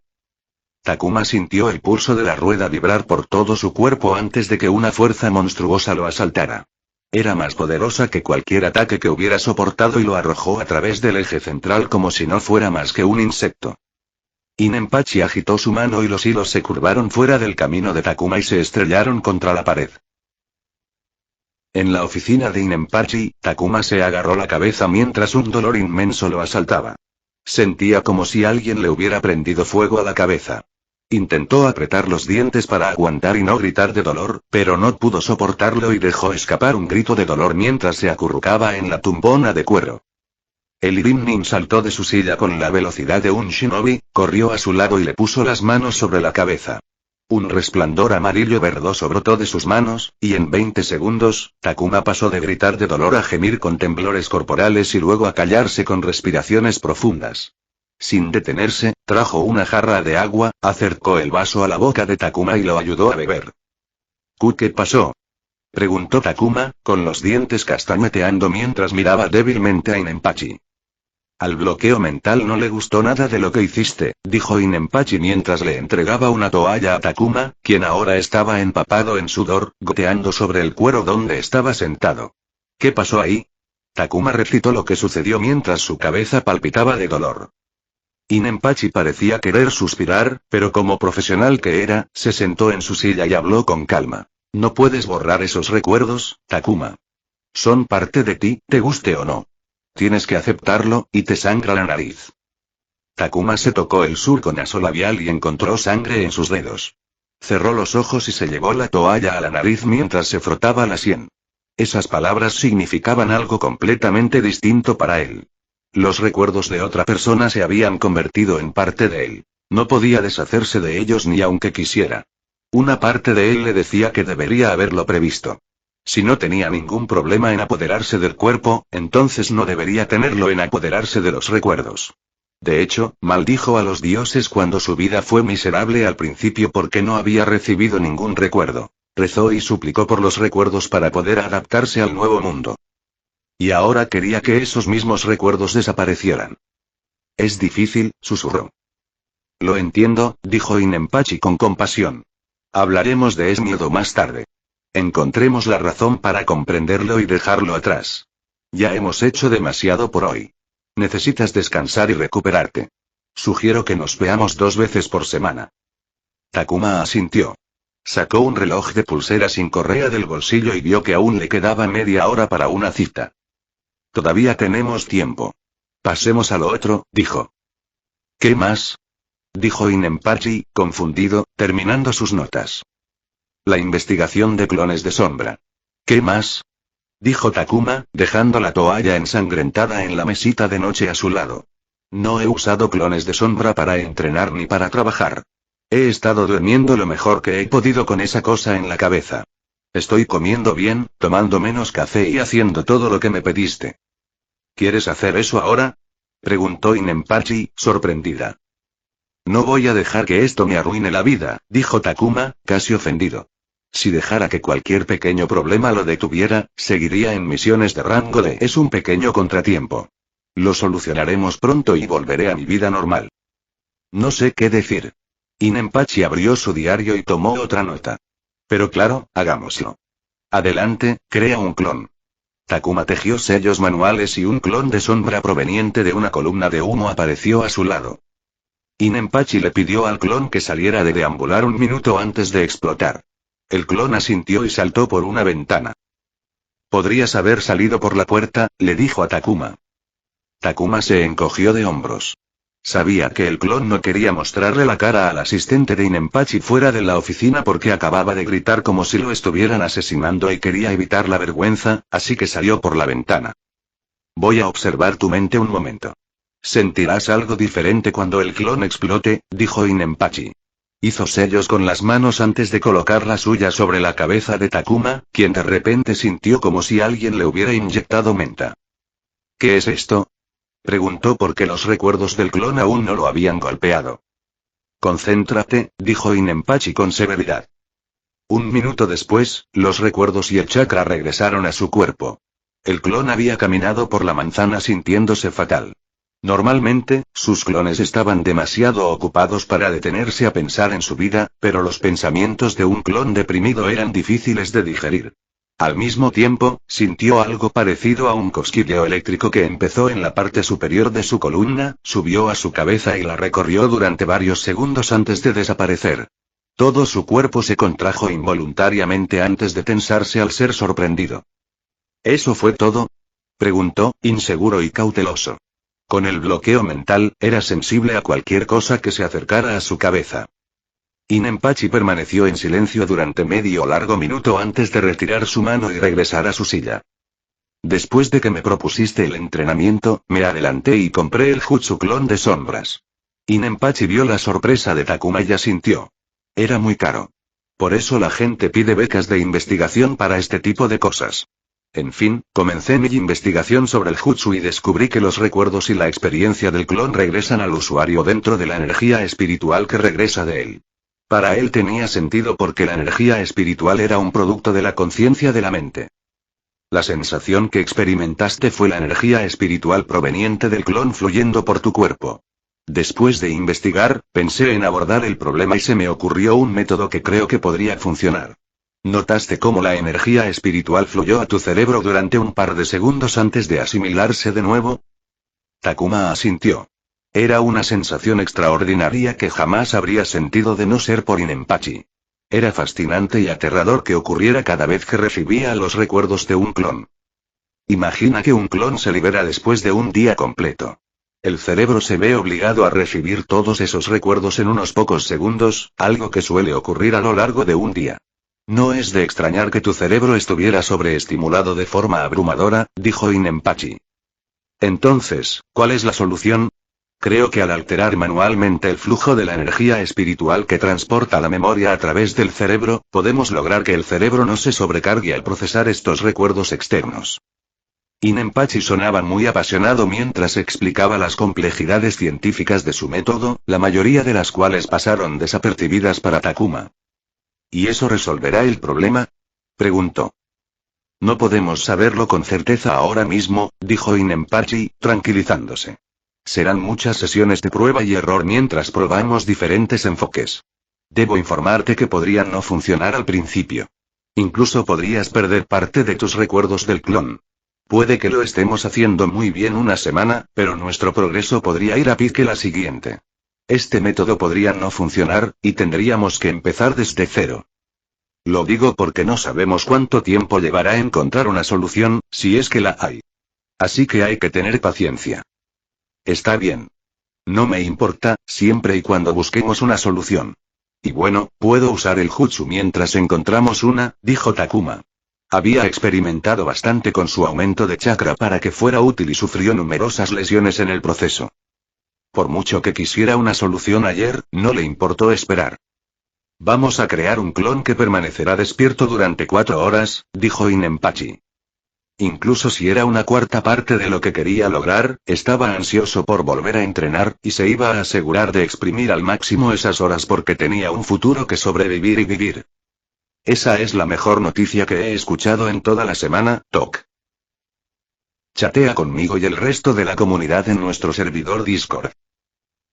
Takuma sintió el pulso de la rueda vibrar por todo su cuerpo antes de que una fuerza monstruosa lo asaltara. Era más poderosa que cualquier ataque que hubiera soportado y lo arrojó a través del eje central como si no fuera más que un insecto. Inenpachi agitó su mano y los hilos se curvaron fuera del camino de Takuma y se estrellaron contra la pared. En la oficina de Inenpachi, Takuma se agarró la cabeza mientras un dolor inmenso lo asaltaba. Sentía como si alguien le hubiera prendido fuego a la cabeza. Intentó apretar los dientes para aguantar y no gritar de dolor, pero no pudo soportarlo y dejó escapar un grito de dolor mientras se acurrucaba en la tumbona de cuero. El Irimnin saltó de su silla con la velocidad de un shinobi, corrió a su lado y le puso las manos sobre la cabeza. Un resplandor amarillo verdoso brotó de sus manos, y en 20 segundos, Takuma pasó de gritar de dolor a gemir con temblores corporales y luego a callarse con respiraciones profundas. Sin detenerse, trajo una jarra de agua, acercó el vaso a la boca de Takuma y lo ayudó a beber. ¿Qué pasó? Preguntó Takuma, con los dientes castañeteando mientras miraba débilmente a Inenpachi. Al bloqueo mental no le gustó nada de lo que hiciste, dijo Inenpachi mientras le entregaba una toalla a Takuma, quien ahora estaba empapado en sudor, goteando sobre el cuero donde estaba sentado. ¿Qué pasó ahí? Takuma recitó lo que sucedió mientras su cabeza palpitaba de dolor. Inenpachi parecía querer suspirar, pero como profesional que era, se sentó en su silla y habló con calma. No puedes borrar esos recuerdos, Takuma. Son parte de ti, te guste o no. Tienes que aceptarlo, y te sangra la nariz. Takuma se tocó el surco nasolabial y encontró sangre en sus dedos. Cerró los ojos y se llevó la toalla a la nariz mientras se frotaba la sien. Esas palabras significaban algo completamente distinto para él. Los recuerdos de otra persona se habían convertido en parte de él. No podía deshacerse de ellos ni aunque quisiera. Una parte de él le decía que debería haberlo previsto. Si no tenía ningún problema en apoderarse del cuerpo, entonces no debería tenerlo en apoderarse de los recuerdos. De hecho, maldijo a los dioses cuando su vida fue miserable al principio porque no había recibido ningún recuerdo. Rezó y suplicó por los recuerdos para poder adaptarse al nuevo mundo. Y ahora quería que esos mismos recuerdos desaparecieran. Es difícil, susurró. Lo entiendo, dijo Inenpachi con compasión. Hablaremos de ese miedo más tarde. Encontremos la razón para comprenderlo y dejarlo atrás. Ya hemos hecho demasiado por hoy. Necesitas descansar y recuperarte. Sugiero que nos veamos 2 veces por semana. Takuma asintió. Sacó un reloj de pulsera sin correa del bolsillo y vio que aún le quedaba media hora para una cita. Todavía tenemos tiempo. Pasemos a lo otro, dijo. ¿Qué más? Dijo Inenpachi, confundido, terminando sus notas. La investigación de clones de sombra. ¿Qué más? Dijo Takuma, dejando la toalla ensangrentada en la mesita de noche a su lado. No he usado clones de sombra para entrenar ni para trabajar. He estado durmiendo lo mejor que he podido con esa cosa en la cabeza. Estoy comiendo bien, tomando menos café y haciendo todo lo que me pediste. ¿Quieres hacer eso ahora? Preguntó Inenpachi, sorprendida. No voy a dejar que esto me arruine la vida, dijo Takuma, casi ofendido. Si dejara que cualquier pequeño problema lo detuviera, seguiría en misiones de rango D. Es un pequeño contratiempo. Lo solucionaremos pronto y volveré a mi vida normal. No sé qué decir. Inenpachi abrió su diario y tomó otra nota. Pero claro, hagámoslo. Adelante, crea un clon. Takuma tejió sellos manuales y un clon de sombra proveniente de una columna de humo apareció a su lado. Inenpachi le pidió al clon que saliera de deambular 1 minuto antes de explotar. El clon asintió y saltó por una ventana. Podrías haber salido por la puerta, le dijo a Takuma. Takuma se encogió de hombros. Sabía que el clon no quería mostrarle la cara al asistente de Inenpachi fuera de la oficina porque acababa de gritar como si lo estuvieran asesinando y quería evitar la vergüenza, así que salió por la ventana. Voy a observar tu mente un momento. Sentirás algo diferente cuando el clon explote, dijo Inenpachi. Hizo sellos con las manos antes de colocar la suya sobre la cabeza de Takuma, quien de repente sintió como si alguien le hubiera inyectado menta. ¿Qué es esto? Preguntó porque los recuerdos del clon aún no lo habían golpeado. Concéntrate, dijo Inenpachi con severidad. 1 minuto después, los recuerdos y el chakra regresaron a su cuerpo. El clon había caminado por la manzana sintiéndose fatal. Normalmente, sus clones estaban demasiado ocupados para detenerse a pensar en su vida, pero los pensamientos de un clon deprimido eran difíciles de digerir. Al mismo tiempo, sintió algo parecido a un cosquilleo eléctrico que empezó en la parte superior de su columna, subió a su cabeza y la recorrió durante varios segundos antes de desaparecer. Todo su cuerpo se contrajo involuntariamente antes de tensarse al ser sorprendido. ¿Eso fue todo? Preguntó, inseguro y cauteloso. Con el bloqueo mental, era sensible a cualquier cosa que se acercara a su cabeza. Inenpachi permaneció en silencio durante medio largo minuto antes de retirar su mano y regresar a su silla. Después de que me propusiste el entrenamiento, me adelanté y compré el Jutsu clon de sombras. Inenpachi vio la sorpresa de Takuma y asintió. Era muy caro. Por eso la gente pide becas de investigación para este tipo de cosas. En fin, comencé mi investigación sobre el Jutsu y descubrí que los recuerdos y la experiencia del clon regresan al usuario dentro de la energía espiritual que regresa de él. Para él tenía sentido porque la energía espiritual era un producto de la conciencia de la mente. La sensación que experimentaste fue la energía espiritual proveniente del clon fluyendo por tu cuerpo. Después de investigar, pensé en abordar el problema y se me ocurrió un método que creo que podría funcionar. ¿Notaste cómo la energía espiritual fluyó a tu cerebro durante un par de segundos antes de asimilarse de nuevo? Takuma asintió. Era una sensación extraordinaria que jamás habría sentido de no ser por Inenpachi. Era fascinante y aterrador que ocurriera cada vez que recibía los recuerdos de un clon. Imagina que un clon se libera después de un día completo. El cerebro se ve obligado a recibir todos esos recuerdos en unos pocos segundos, algo que suele ocurrir a lo largo de un día. No es de extrañar que tu cerebro estuviera sobreestimulado de forma abrumadora, dijo Inenpachi. Entonces, ¿cuál es la solución? Creo que al alterar manualmente el flujo de la energía espiritual que transporta la memoria a través del cerebro, podemos lograr que el cerebro no se sobrecargue al procesar estos recuerdos externos. Inenpachi sonaba muy apasionado mientras explicaba las complejidades científicas de su método, la mayoría de las cuales pasaron desapercibidas para Takuma. ¿Y eso resolverá el problema? Preguntó. No podemos saberlo con certeza ahora mismo, dijo Inenpachi, tranquilizándose. Serán muchas sesiones de prueba y error mientras probamos diferentes enfoques. Debo informarte que podrían no funcionar al principio. Incluso podrías perder parte de tus recuerdos del clon. Puede que lo estemos haciendo muy bien una semana, pero nuestro progreso podría ir a pique la siguiente. Este método podría no funcionar, y tendríamos que empezar desde cero. Lo digo porque no sabemos cuánto tiempo llevará encontrar una solución, si es que la hay. Así que hay que tener paciencia. Está bien. No me importa, siempre y cuando busquemos una solución. Y bueno, puedo usar el jutsu mientras encontramos una, dijo Takuma. Había experimentado bastante con su aumento de chakra para que fuera útil y sufrió numerosas lesiones en el proceso. Por mucho que quisiera una solución ayer, no le importó esperar. Vamos a crear un clon que permanecerá despierto durante 4 horas, dijo Inenpachi. Incluso si era una cuarta parte de lo que quería lograr, estaba ansioso por volver a entrenar, y se iba a asegurar de exprimir al máximo esas horas porque tenía un futuro que sobrevivir y vivir. Esa es la mejor noticia que he escuchado en toda la semana, Tok. Chatea conmigo y el resto de la comunidad en nuestro servidor Discord.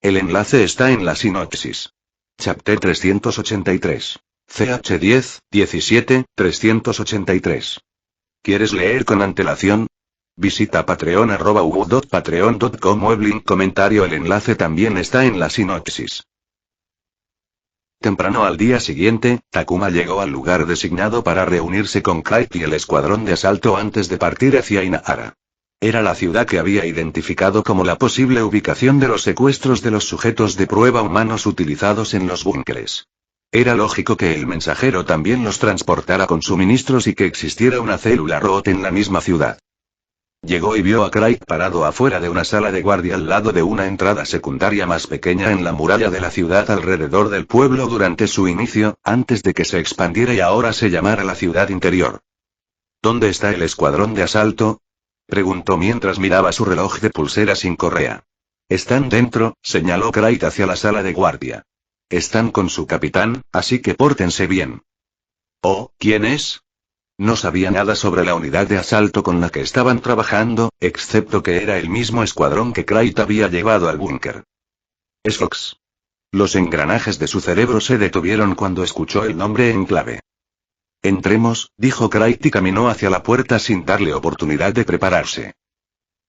El enlace está en la sinopsis. Chapter 383. CH10, 17, 383. ¿Quieres leer con antelación? Visita patreon.patreon.com o el link comentario. El enlace también está en la sinopsis. Temprano al día siguiente, Takuma llegó al lugar designado para reunirse con Clyde y el escuadrón de asalto antes de partir hacia Inahara. Era la ciudad que había identificado como la posible ubicación de los secuestros de los sujetos de prueba humanos utilizados en los búnkeres. Era lógico que el mensajero también los transportara con suministros y que existiera una célula ROT en la misma ciudad. Llegó y vio a Craig parado afuera de una sala de guardia al lado de una entrada secundaria más pequeña en la muralla de la ciudad alrededor del pueblo durante su inicio, antes de que se expandiera y ahora se llamara la ciudad interior. ¿Dónde está el escuadrón de asalto? Preguntó mientras miraba su reloj de pulsera sin correa. Están dentro, señaló Craig hacia la sala de guardia. Están con su capitán, así que pórtense bien. ¿Oh, quién es? No sabía nada sobre la unidad de asalto con la que estaban trabajando, excepto que era el mismo escuadrón que Craig había llevado al búnker. Es Fox. Los engranajes de su cerebro se detuvieron cuando escuchó el nombre en clave. Entremos, dijo Craig y caminó hacia la puerta sin darle oportunidad de prepararse.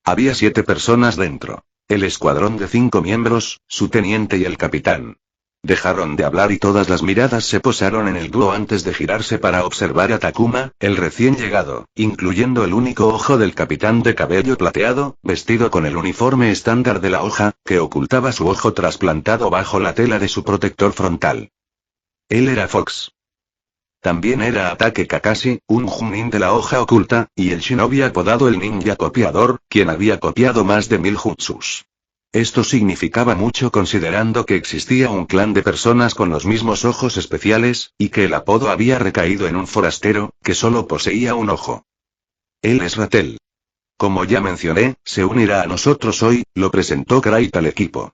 Había 7 personas dentro. El escuadrón de 5 miembros, su teniente y el capitán. Dejaron de hablar y todas las miradas se posaron en el dúo antes de girarse para observar a Takuma, el recién llegado, incluyendo el único ojo del capitán de cabello plateado, vestido con el uniforme estándar de la hoja, que ocultaba su ojo trasplantado bajo la tela de su protector frontal. Él era Fox. También era Atake Kakashi, un Chunin de la hoja oculta, y el shinobi apodado el ninja copiador, quien había copiado más de 1000 jutsus. Esto significaba mucho considerando que existía un clan de personas con los mismos ojos especiales, y que el apodo había recaído en un forastero, que solo poseía un ojo. Él es Ratel. Como ya mencioné, se unirá a nosotros hoy, lo presentó Craig al equipo.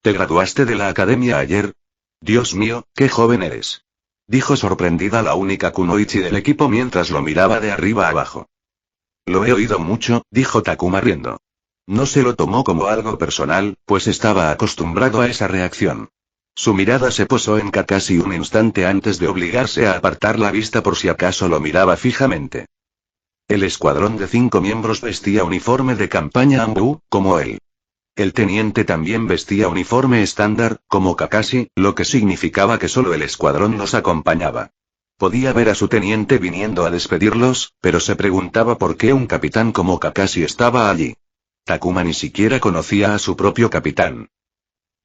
¿Te graduaste de la academia ayer? Dios mío, qué joven eres. Dijo sorprendida la única kunoichi del equipo mientras lo miraba de arriba abajo. Lo he oído mucho, dijo Takuma riendo. No se lo tomó como algo personal, pues estaba acostumbrado a esa reacción. Su mirada se posó en Kakashi un instante antes de obligarse a apartar la vista por si acaso lo miraba fijamente. El escuadrón de 5 miembros vestía uniforme de campaña Anbu, como él. El teniente también vestía uniforme estándar, como Kakashi, lo que significaba que solo el escuadrón los acompañaba. Podía ver a su teniente viniendo a despedirlos, pero se preguntaba por qué un capitán como Kakashi estaba allí. Takuma ni siquiera conocía a su propio capitán.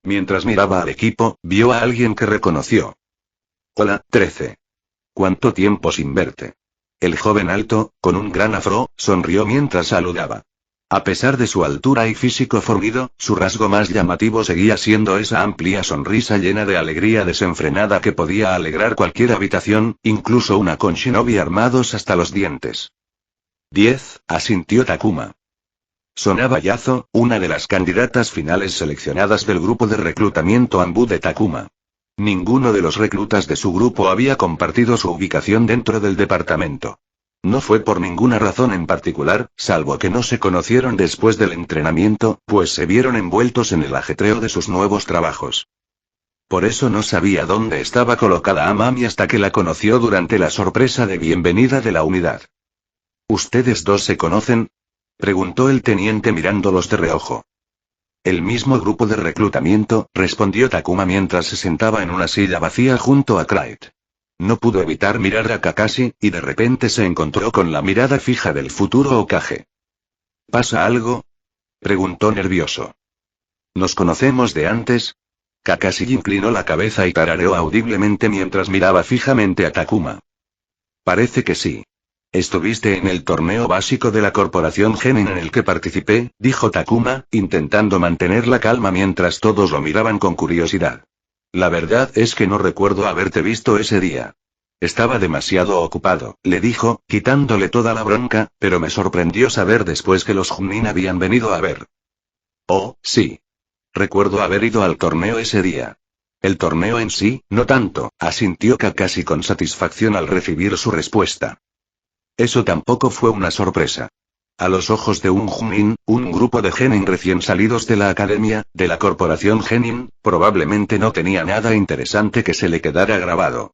Mientras miraba al equipo, vio a alguien que reconoció. Hola, 13. ¿Cuánto tiempo sin verte? El joven alto, con un gran afro, sonrió mientras saludaba. A pesar de su altura y físico fornido, su rasgo más llamativo seguía siendo esa amplia sonrisa llena de alegría desenfrenada que podía alegrar cualquier habitación, incluso una con shinobi armados hasta los dientes. 10, asintió Takuma. Sonaba Yazo, una de las candidatas finales seleccionadas del grupo de reclutamiento Anbu de Takuma. Ninguno de los reclutas de su grupo había compartido su ubicación dentro del departamento. No fue por ninguna razón en particular, salvo que no se conocieron después del entrenamiento, pues se vieron envueltos en el ajetreo de sus nuevos trabajos. Por eso no sabía dónde estaba colocada Amami hasta que la conoció durante la sorpresa de bienvenida de la unidad. ¿Ustedes dos se conocen?, preguntó el teniente mirándolos de reojo. El mismo grupo de reclutamiento, respondió Takuma mientras se sentaba en una silla vacía junto a Knight. No pudo evitar mirar a Kakashi, y de repente se encontró con la mirada fija del futuro Hokage. ¿Pasa algo?, preguntó nervioso. ¿Nos conocemos de antes? Kakashi inclinó la cabeza y tarareó audiblemente mientras miraba fijamente a Takuma. Parece que sí. Estuviste en el torneo básico de la corporación Genin en el que participé, dijo Takuma, intentando mantener la calma mientras todos lo miraban con curiosidad. La verdad es que no recuerdo haberte visto ese día. Estaba demasiado ocupado, le dijo, quitándole toda la bronca, pero me sorprendió saber después que los Junin habían venido a ver. Oh, sí. Recuerdo haber ido al torneo ese día. El torneo en sí, no tanto, asintió Kakashi con satisfacción al recibir su respuesta. Eso tampoco fue una sorpresa. A los ojos de un Junin, un grupo de Genin recién salidos de la academia, de la corporación Genin, probablemente no tenía nada interesante que se le quedara grabado.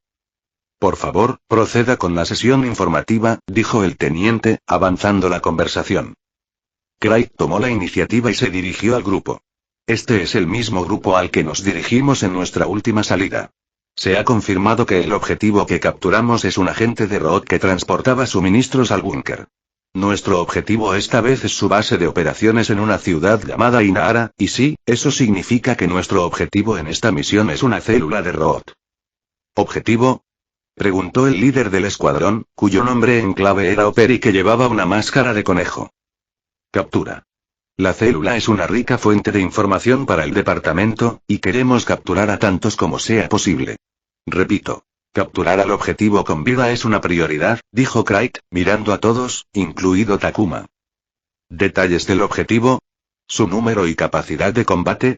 Por favor, proceda con la sesión informativa, dijo el teniente, avanzando la conversación. Craig tomó la iniciativa y se dirigió al grupo. Este es el mismo grupo al que nos dirigimos en nuestra última salida. Se ha confirmado que el objetivo que capturamos es un agente de Road que transportaba suministros al búnker. Nuestro objetivo esta vez es su base de operaciones en una ciudad llamada Inahara, y sí, eso significa que nuestro objetivo en esta misión es una célula de Road. ¿Objetivo?, preguntó el líder del escuadrón, cuyo nombre en clave era Oper y que llevaba una máscara de conejo. Captura. La célula es una rica fuente de información para el departamento, y queremos capturar a tantos como sea posible. Repito. Capturar al objetivo con vida es una prioridad, dijo Craig, mirando a todos, incluido Takuma. ¿Detalles del objetivo? ¿Su número y capacidad de combate?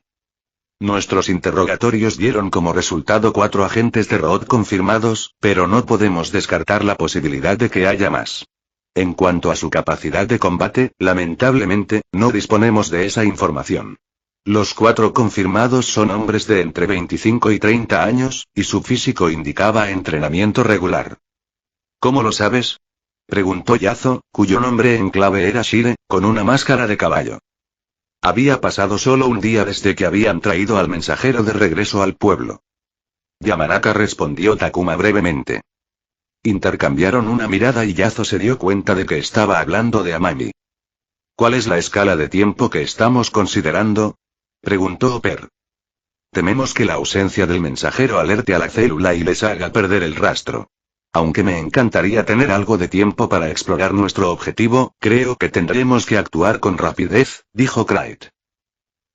Nuestros interrogatorios dieron como resultado 4 agentes de Road confirmados, pero no podemos descartar la posibilidad de que haya más. En cuanto a su capacidad de combate, lamentablemente, no disponemos de esa información. Los 4 confirmados son hombres de entre 25 y 30 años, y su físico indicaba entrenamiento regular. ¿Cómo lo sabes?, preguntó Yazo, cuyo nombre en clave era Shire, con una máscara de caballo. Había pasado solo un día desde que habían traído al mensajero de regreso al pueblo. Yamanaka, respondió Takuma brevemente. Intercambiaron una mirada y Yazo se dio cuenta de que estaba hablando de Amami. ¿Cuál es la escala de tiempo que estamos considerando?, preguntó Oper. Tememos que la ausencia del mensajero alerte a la célula y les haga perder el rastro. Aunque me encantaría tener algo de tiempo para explorar nuestro objetivo, creo que tendremos que actuar con rapidez, dijo Craig.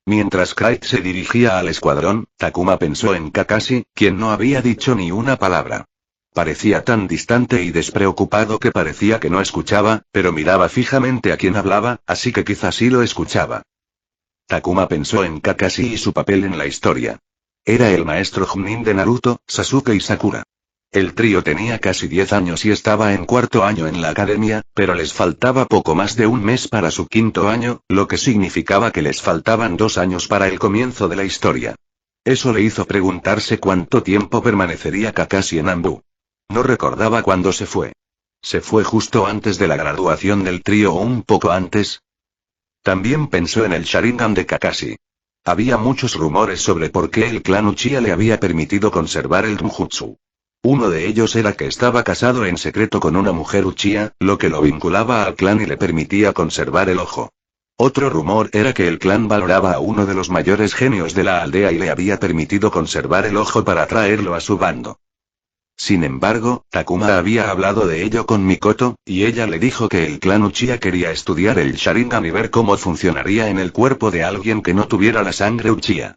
Mientras Craig se dirigía al escuadrón, Takuma pensó en Kakashi, quien no había dicho ni una palabra. Parecía tan distante y despreocupado que parecía que no escuchaba, pero miraba fijamente a quien hablaba, así que quizás sí lo escuchaba. Takuma pensó en Kakashi y su papel en la historia. Era el maestro Chunin de Naruto, Sasuke y Sakura. El trío tenía casi 10 años y estaba en cuarto año en la academia, pero les faltaba poco más de un mes para su quinto año, lo que significaba que les faltaban 2 años para el comienzo de la historia. Eso le hizo preguntarse cuánto tiempo permanecería Kakashi en Anbu. No recordaba cuándo se fue. ¿Se fue justo antes de la graduación del trío o un poco antes? También pensó en el Sharingan de Kakashi. Había muchos rumores sobre por qué el clan Uchiha le había permitido conservar el Genjutsu. Uno de ellos era que estaba casado en secreto con una mujer Uchiha, lo que lo vinculaba al clan y le permitía conservar el ojo. Otro rumor era que el clan valoraba a uno de los mayores genios de la aldea y le había permitido conservar el ojo para traerlo a su bando. Sin embargo, Takuma había hablado de ello con Mikoto, y ella le dijo que el clan Uchiha quería estudiar el Sharingan y ver cómo funcionaría en el cuerpo de alguien que no tuviera la sangre Uchiha.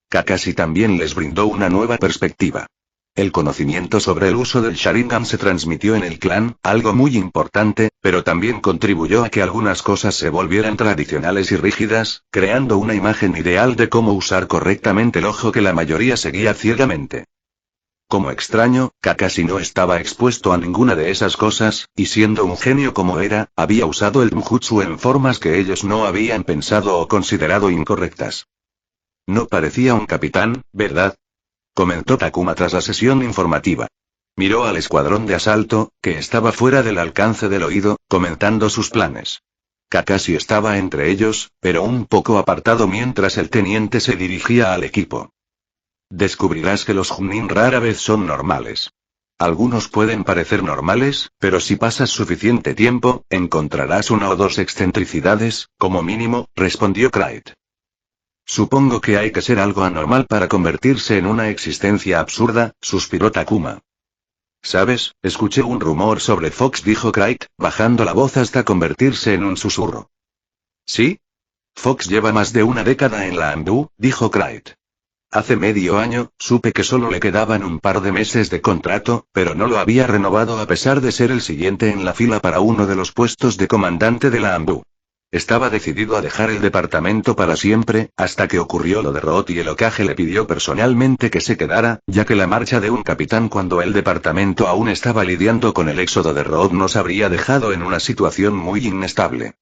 Kakashi también les brindó una nueva perspectiva. El conocimiento sobre el uso del Sharingan se transmitió en el clan, algo muy importante, pero también contribuyó a que algunas cosas se volvieran tradicionales y rígidas, creando una imagen ideal de cómo usar correctamente el ojo que la mayoría seguía ciegamente. Como extraño, Kakashi no estaba expuesto a ninguna de esas cosas, y siendo un genio como era, había usado el Genjutsu en formas que ellos no habían pensado o considerado incorrectas. No parecía un capitán, ¿verdad?, comentó Takuma tras la sesión informativa. Miró al escuadrón de asalto, que estaba fuera del alcance del oído, comentando sus planes. Kakashi estaba entre ellos, pero un poco apartado mientras el teniente se dirigía al equipo. Descubrirás que los Chunin rara vez son normales. Algunos pueden parecer normales, pero si pasas suficiente tiempo, encontrarás una o dos excentricidades, como mínimo, respondió Knight. Supongo que hay que ser algo anormal para convertirse en una existencia absurda, suspiró Takuma. ¿Sabes? Escuché un rumor sobre Fox, dijo Knight, bajando la voz hasta convertirse en un susurro. ¿Sí? Fox lleva más de una década en la Anbu, dijo Knight. Hace medio año, supe que solo le quedaban un par de meses de contrato, pero no lo había renovado a pesar de ser el siguiente en la fila para uno de los puestos de comandante de la Anbu. Estaba decidido a dejar el departamento para siempre, hasta que ocurrió lo de Root y el Hokage le pidió personalmente que se quedara, ya que la marcha de un capitán cuando el departamento aún estaba lidiando con el éxodo de Root nos habría dejado en una situación muy inestable.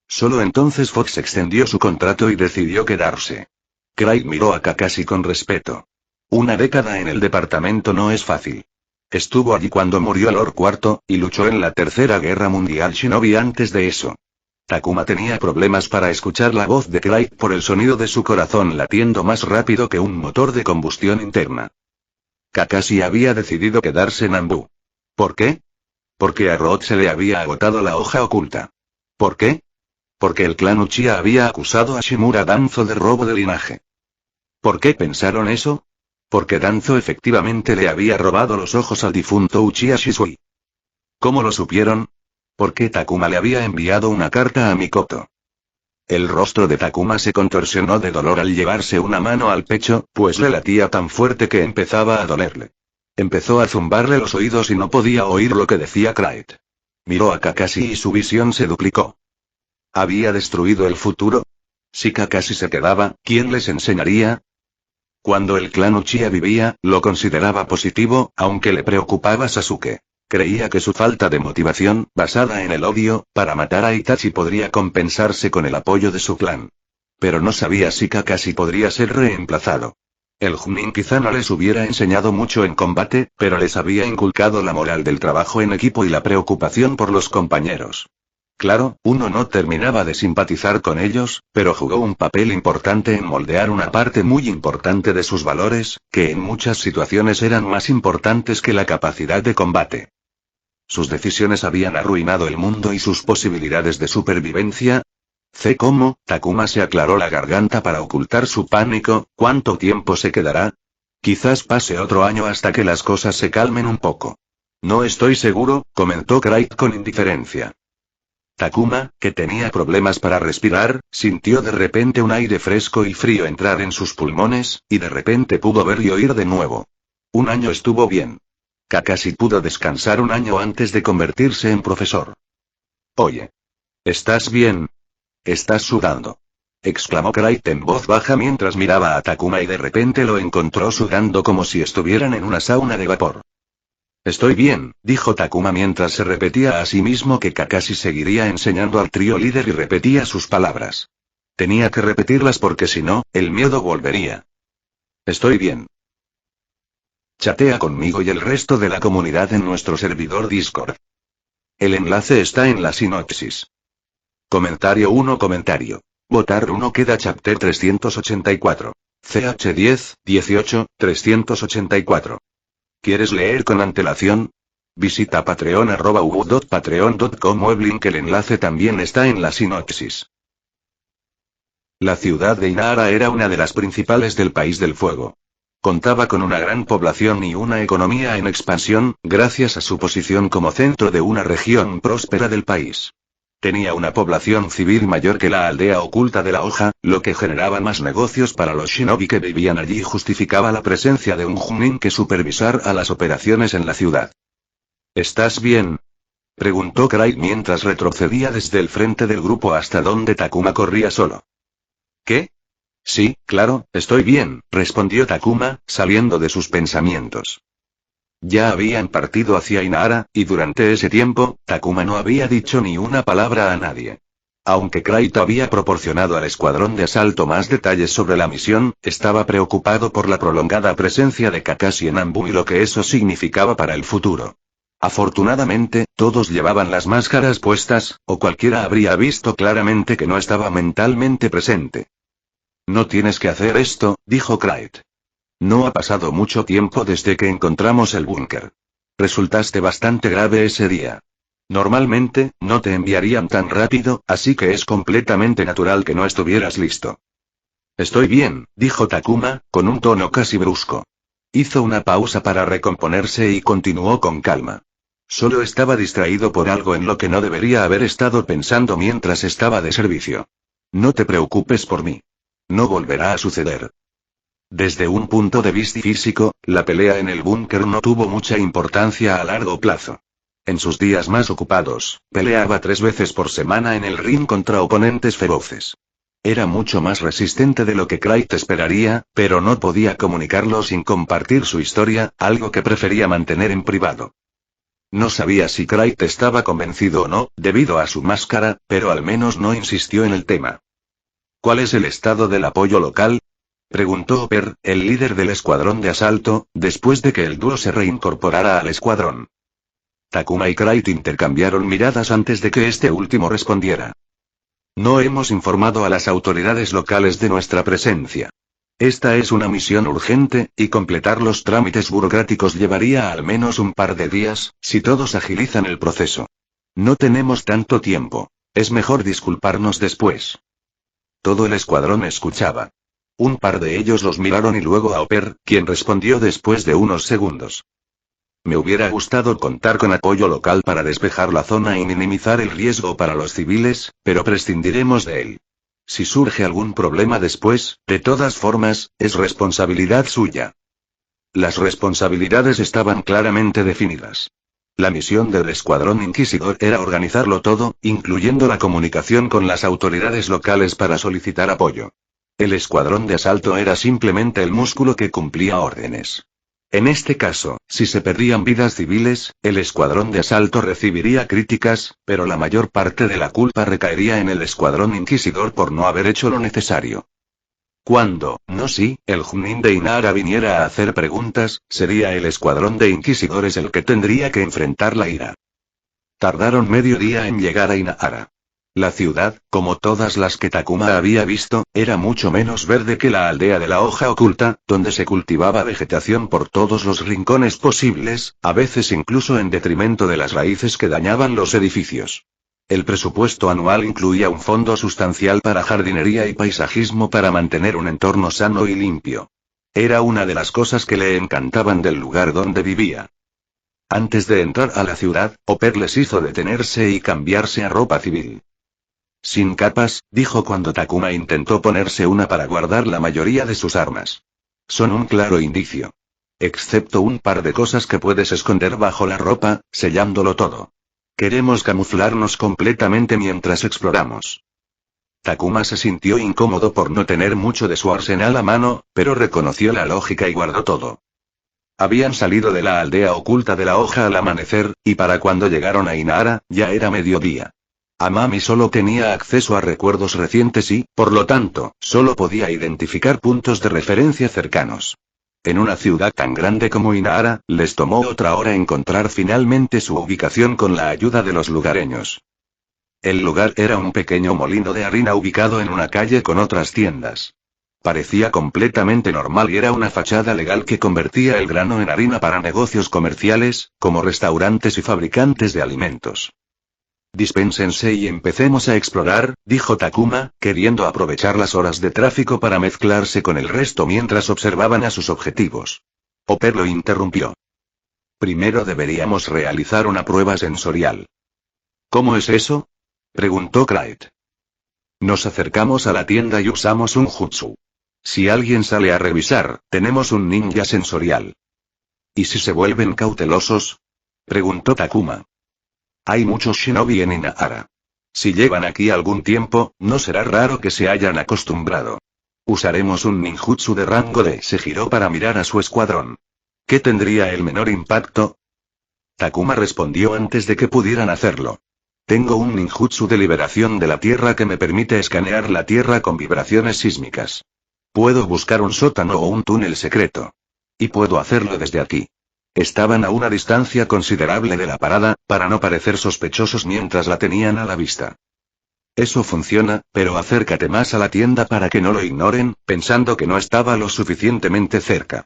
Solo entonces Fox extendió su contrato y decidió quedarse. Craig miró a Kakashi con respeto. Una década en el departamento no es fácil. Estuvo allí cuando murió Lord IV, y luchó en la Tercera Guerra Mundial Shinobi antes de eso. Takuma tenía problemas para escuchar la voz de Clyde por el sonido de su corazón latiendo más rápido que un motor de combustión interna. Kakashi había decidido quedarse en Anbu. ¿Por qué? Porque a Root se le había agotado la hoja oculta. ¿Por qué? Porque el clan Uchiha había acusado a Shimura Danzo de robo de linaje. ¿Por qué pensaron eso? Porque Danzo efectivamente le había robado los ojos al difunto Uchiha Shisui. ¿Cómo lo supieron? Porque Takuma le había enviado una carta a Mikoto. El rostro de Takuma se contorsionó de dolor al llevarse una mano al pecho, pues le latía tan fuerte que empezaba a dolerle. Empezó a zumbarle los oídos y no podía oír lo que decía Clyde. Miró a Kakashi y su visión se duplicó. ¿Había destruido el futuro? Si Kakashi se quedaba, ¿quién les enseñaría? Cuando el clan Uchiha vivía, lo consideraba positivo, aunque le preocupaba Sasuke. Creía que su falta de motivación, basada en el odio, para matar a Itachi podría compensarse con el apoyo de su clan. Pero no sabía si Kakashi podría ser reemplazado. El Chunin quizá no les hubiera enseñado mucho en combate, pero les había inculcado la moral del trabajo en equipo y la preocupación por los compañeros. Claro, uno no terminaba de simpatizar con ellos, pero jugó un papel importante en moldear una parte muy importante de sus valores, que en muchas situaciones eran más importantes que la capacidad de combate. Sus decisiones habían arruinado el mundo y sus posibilidades de supervivencia. ¿Cómo? Takuma se aclaró la garganta para ocultar su pánico. ¿Cuánto tiempo se quedará? Quizás pase otro año hasta que las cosas se calmen un poco. No estoy seguro, comentó Craig con indiferencia. Takuma, que tenía problemas para respirar, sintió de repente un aire fresco y frío entrar en sus pulmones, y de repente pudo ver y oír de nuevo. Un año estuvo bien. Kakashi pudo descansar un año antes de convertirse en profesor. Oye. ¿Estás bien? Estás sudando. Exclamó Craig en voz baja mientras miraba a Takuma y de repente lo encontró sudando como si estuvieran en una sauna de vapor. Estoy bien, dijo Takuma mientras se repetía a sí mismo que Kakashi seguiría enseñando al trío líder y repetía sus palabras. Tenía que repetirlas porque si no, el miedo volvería. Estoy bien. Chatea conmigo y el resto de la comunidad en nuestro servidor Discord. El enlace está en la sinopsis. Comentario 1. Votar 1 queda chapter 384. CH10, 18, 384. ¿Quieres leer con antelación? Visita patreon.patreon.com o el link, el enlace también está en la sinopsis. La ciudad de Inara era una de las principales del País del Fuego. Contaba con una gran población y una economía en expansión, gracias a su posición como centro de una región próspera del país. Tenía una población civil mayor que la aldea oculta de la hoja, lo que generaba más negocios para los shinobi que vivían allí y justificaba la presencia de un Chunin que supervisara las operaciones en la ciudad. ¿Estás bien?, preguntó Craig mientras retrocedía desde el frente del grupo hasta donde Takuma corría solo. ¿Qué? Sí, claro, estoy bien, respondió Takuma, saliendo de sus pensamientos. Ya habían partido hacia Inara, y durante ese tiempo, Takuma no había dicho ni una palabra a nadie. Aunque Kraito había proporcionado al escuadrón de asalto más detalles sobre la misión, estaba preocupado por la prolongada presencia de Kakashi en Anbu y lo que eso significaba para el futuro. Afortunadamente, todos llevaban las máscaras puestas, o cualquiera habría visto claramente que no estaba mentalmente presente. No tienes que hacer esto, dijo Kraito. No ha pasado mucho tiempo desde que encontramos el búnker. Resultaste bastante grave ese día. Normalmente, no te enviarían tan rápido, así que es completamente natural que no estuvieras listo. Estoy bien, dijo Takuma, con un tono casi brusco. Hizo una pausa para recomponerse y continuó con calma. Solo estaba distraído por algo en lo que no debería haber estado pensando mientras estaba de servicio. No te preocupes por mí. No volverá a suceder. Desde un punto de vista físico, la pelea en el búnker no tuvo mucha importancia a largo plazo. En sus días más ocupados, peleaba 3 veces por semana en el ring contra oponentes feroces. Era mucho más resistente de lo que Kraito esperaría, pero no podía comunicarlo sin compartir su historia, algo que prefería mantener en privado. No sabía si Kraito estaba convencido o no, debido a su máscara, pero al menos no insistió en el tema. ¿Cuál es el estado del apoyo local?, preguntó Hopper, el líder del escuadrón de asalto, después de que el dúo se reincorporara al escuadrón. Takuma y Kraito intercambiaron miradas antes de que este último respondiera. No hemos informado a las autoridades locales de nuestra presencia. Esta es una misión urgente, y completar los trámites burocráticos llevaría al menos un par de días, si todos agilizan el proceso. No tenemos tanto tiempo. Es mejor disculparnos después. Todo el escuadrón escuchaba. Un par de ellos los miraron y luego a Hopper, quien respondió después de unos segundos. Me hubiera gustado contar con apoyo local para despejar la zona y minimizar el riesgo para los civiles, pero prescindiremos de él. Si surge algún problema después, de todas formas, es responsabilidad suya. Las responsabilidades estaban claramente definidas. La misión del Escuadrón Inquisidor era organizarlo todo, incluyendo la comunicación con las autoridades locales para solicitar apoyo. El escuadrón de asalto era simplemente el músculo que cumplía órdenes. En este caso, si se perdían vidas civiles, el escuadrón de asalto recibiría críticas, pero la mayor parte de la culpa recaería en el escuadrón inquisidor por no haber hecho lo necesario. Cuando, no si, el Chunin de Inara viniera a hacer preguntas, sería el escuadrón de inquisidores el que tendría que enfrentar la ira. Tardaron medio día en llegar a Inara. La ciudad, como todas las que Takuma había visto, era mucho menos verde que la aldea de la hoja oculta, donde se cultivaba vegetación por todos los rincones posibles, a veces incluso en detrimento de las raíces que dañaban los edificios. El presupuesto anual incluía un fondo sustancial para jardinería y paisajismo para mantener un entorno sano y limpio. Era una de las cosas que le encantaban del lugar donde vivía. Antes de entrar a la ciudad, Hopper les hizo detenerse y cambiarse a ropa civil. Sin capas, dijo cuando Takuma intentó ponerse una para guardar la mayoría de sus armas. Son un claro indicio. Excepto un par de cosas que puedes esconder bajo la ropa, sellándolo todo. Queremos camuflarnos completamente mientras exploramos. Takuma se sintió incómodo por no tener mucho de su arsenal a mano, pero reconoció la lógica y guardó todo. Habían salido de la aldea oculta de la hoja al amanecer, y para cuando llegaron a Inara, ya era mediodía. Amami solo tenía acceso a recuerdos recientes y, por lo tanto, solo podía identificar puntos de referencia cercanos. En una ciudad tan grande como Inara, les tomó otra hora encontrar finalmente su ubicación con la ayuda de los lugareños. El lugar era un pequeño molino de harina ubicado en una calle con otras tiendas. Parecía completamente normal y era una fachada legal que convertía el grano en harina para negocios comerciales, como restaurantes y fabricantes de alimentos. Dispénsense y empecemos a explorar, dijo Takuma, queriendo aprovechar las horas de tráfico para mezclarse con el resto mientras observaban a sus objetivos. Hopper lo interrumpió. Primero deberíamos realizar una prueba sensorial. ¿Cómo es eso?, preguntó Clyde. Nos acercamos a la tienda y usamos un jutsu. Si alguien sale a revisar, tenemos un ninja sensorial. ¿Y si se vuelven cautelosos?, preguntó Takuma. Hay muchos shinobi en Inahara. Si llevan aquí algún tiempo, no será raro que se hayan acostumbrado. Usaremos un ninjutsu de rango D. Se giró para mirar a su escuadrón. ¿Qué tendría el menor impacto? Takuma respondió antes de que pudieran hacerlo. Tengo un ninjutsu de liberación de la tierra que me permite escanear la tierra con vibraciones sísmicas. Puedo buscar un sótano o un túnel secreto. Y puedo hacerlo desde aquí. Estaban a una distancia considerable de la parada, para no parecer sospechosos mientras la tenían a la vista. Eso funciona, pero acércate más a la tienda para que no lo ignoren, pensando que no estaba lo suficientemente cerca.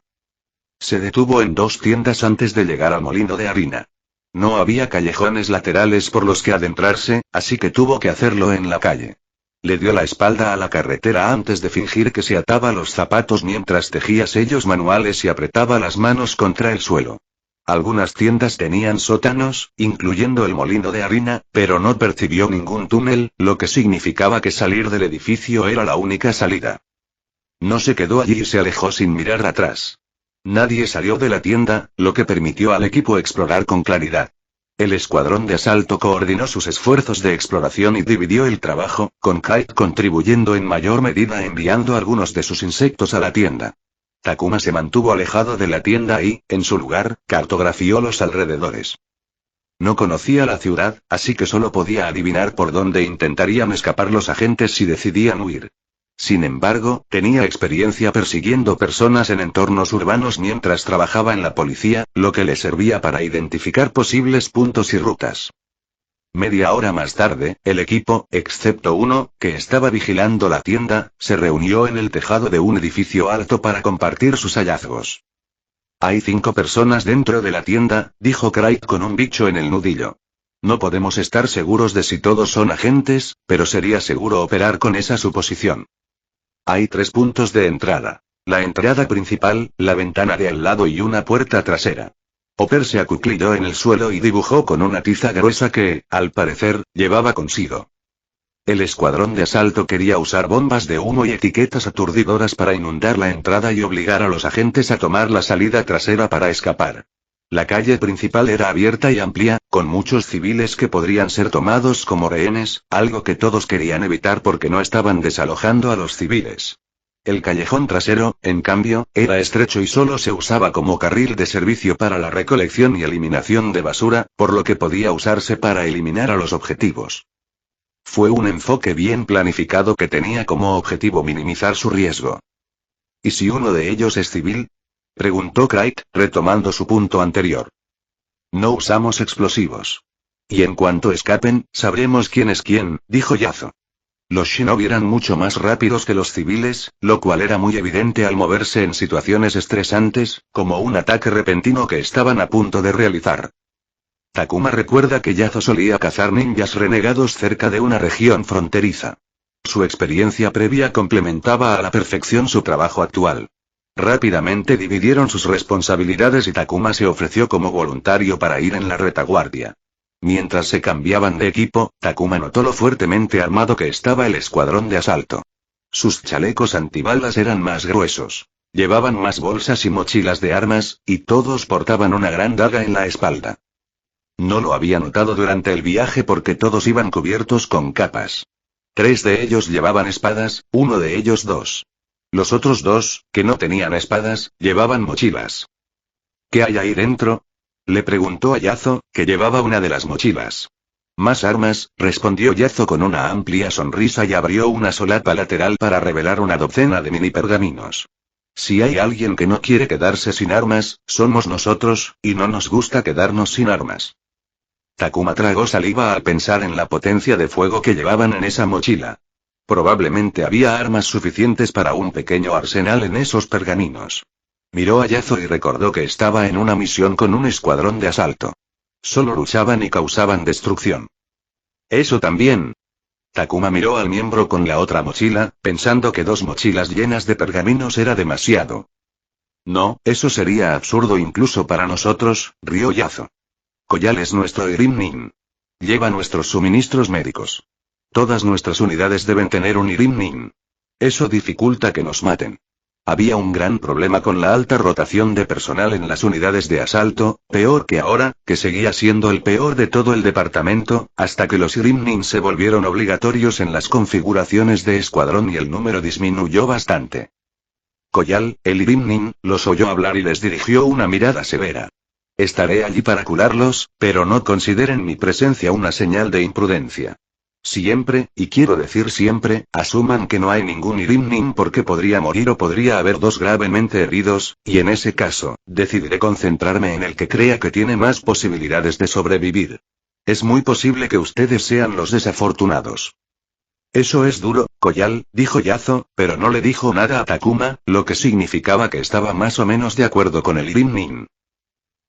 Se detuvo en 2 tiendas antes de llegar al molino de harina. No había callejones laterales por los que adentrarse, así que tuvo que hacerlo en la calle. Le dio la espalda a la carretera antes de fingir que se ataba los zapatos mientras tejía sellos manuales y apretaba las manos contra el suelo. Algunas tiendas tenían sótanos, incluyendo el molino de harina, pero no percibió ningún túnel, lo que significaba que salir del edificio era la única salida. No se quedó allí y se alejó sin mirar atrás. Nadie salió de la tienda, lo que permitió al equipo explorar con claridad. El escuadrón de asalto coordinó sus esfuerzos de exploración y dividió el trabajo, con Kite contribuyendo en mayor medida enviando algunos de sus insectos a la tienda. Takuma se mantuvo alejado de la tienda y, en su lugar, cartografió los alrededores. No conocía la ciudad, así que solo podía adivinar por dónde intentarían escapar los agentes si decidían huir. Sin embargo, tenía experiencia persiguiendo personas en entornos urbanos mientras trabajaba en la policía, lo que le servía para identificar posibles puntos y rutas. Media hora más tarde, el equipo, excepto uno, que estaba vigilando la tienda, se reunió en el tejado de un edificio alto para compartir sus hallazgos. Hay 5 personas dentro de la tienda, dijo Craig con un bicho en el nudillo. No podemos estar seguros de si todos son agentes, pero sería seguro operar con esa suposición. Hay 3 puntos de entrada. La entrada principal, la ventana de al lado y una puerta trasera. Hopper se acuclilló en el suelo y dibujó con una tiza gruesa que, al parecer, llevaba consigo. El escuadrón de asalto quería usar bombas de humo y etiquetas aturdidoras para inundar la entrada y obligar a los agentes a tomar la salida trasera para escapar. La calle principal era abierta y amplia, con muchos civiles que podrían ser tomados como rehenes, algo que todos querían evitar porque no estaban desalojando a los civiles. El callejón trasero, en cambio, era estrecho y solo se usaba como carril de servicio para la recolección y eliminación de basura, por lo que podía usarse para eliminar a los objetivos. Fue un enfoque bien planificado que tenía como objetivo minimizar su riesgo. ¿Y si uno de ellos es civil?, preguntó Craig, retomando su punto anterior. No usamos explosivos. Y en cuanto escapen, sabremos quién es quién, dijo Yazo. Los shinobi eran mucho más rápidos que los civiles, lo cual era muy evidente al moverse en situaciones estresantes, como un ataque repentino que estaban a punto de realizar. Takuma recuerda que Yazo solía cazar ninjas renegados cerca de una región fronteriza. Su experiencia previa complementaba a la perfección su trabajo actual. Rápidamente dividieron sus responsabilidades y Takuma se ofreció como voluntario para ir en la retaguardia. Mientras se cambiaban de equipo, Takuma notó lo fuertemente armado que estaba el escuadrón de asalto. Sus chalecos antibalas eran más gruesos. Llevaban más bolsas y mochilas de armas, y todos portaban una gran daga en la espalda. No lo había notado durante el viaje porque todos iban cubiertos con capas. 3 de ellos llevaban espadas, uno de ellos 2. Los otros 2, que no tenían espadas, llevaban mochilas. ¿Qué hay ahí dentro? Le preguntó a Yazo, que llevaba una de las mochilas. Más armas, respondió Yazo con una amplia sonrisa y abrió una solapa lateral para revelar una docena de mini pergaminos. Si hay alguien que no quiere quedarse sin armas, somos nosotros, y no nos gusta quedarnos sin armas. Takuma tragó saliva al pensar en la potencia de fuego que llevaban en esa mochila. Probablemente había armas suficientes para un pequeño arsenal en esos pergaminos. Miró a Yazo y recordó que estaba en una misión con un escuadrón de asalto. Solo luchaban y causaban destrucción. Eso también. Takuma miró al miembro con la otra mochila, pensando que 2 mochilas llenas de pergaminos era demasiado. No, eso sería absurdo incluso para nosotros, rió Yazo. Koyal es nuestro Irim-nin. Lleva nuestros suministros médicos. Todas nuestras unidades deben tener un Irim-nin. Eso dificulta que nos maten. Había un gran problema con la alta rotación de personal en las unidades de asalto, peor que ahora, que seguía siendo el peor de todo el departamento, hasta que los Irim-nin se volvieron obligatorios en las configuraciones de escuadrón y el número disminuyó bastante. Koyal, el Irim-nin, los oyó hablar y les dirigió una mirada severa. Estaré allí para curarlos, pero no consideren mi presencia una señal de imprudencia. Siempre, y quiero decir siempre, asuman que no hay ningún Irim-nin porque podría morir o podría haber 2 gravemente heridos, y en ese caso, decidiré concentrarme en el que crea que tiene más posibilidades de sobrevivir. Es muy posible que ustedes sean los desafortunados. Eso es duro, Koyal, dijo Yazo, pero no le dijo nada a Takuma, lo que significaba que estaba más o menos de acuerdo con el Irim-nin.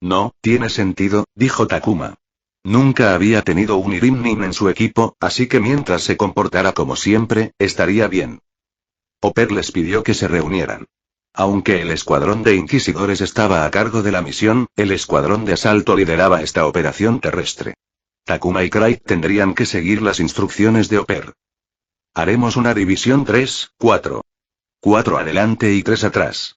No, tiene sentido, dijo Takuma. Nunca había tenido un Irim-nin en su equipo, así que mientras se comportara como siempre, estaría bien. Oper les pidió que se reunieran. Aunque el escuadrón de inquisidores estaba a cargo de la misión, el escuadrón de asalto lideraba esta operación terrestre. Takuma y Craig tendrían que seguir las instrucciones de Oper. Haremos una división 3, 4. 4 adelante y 3 atrás.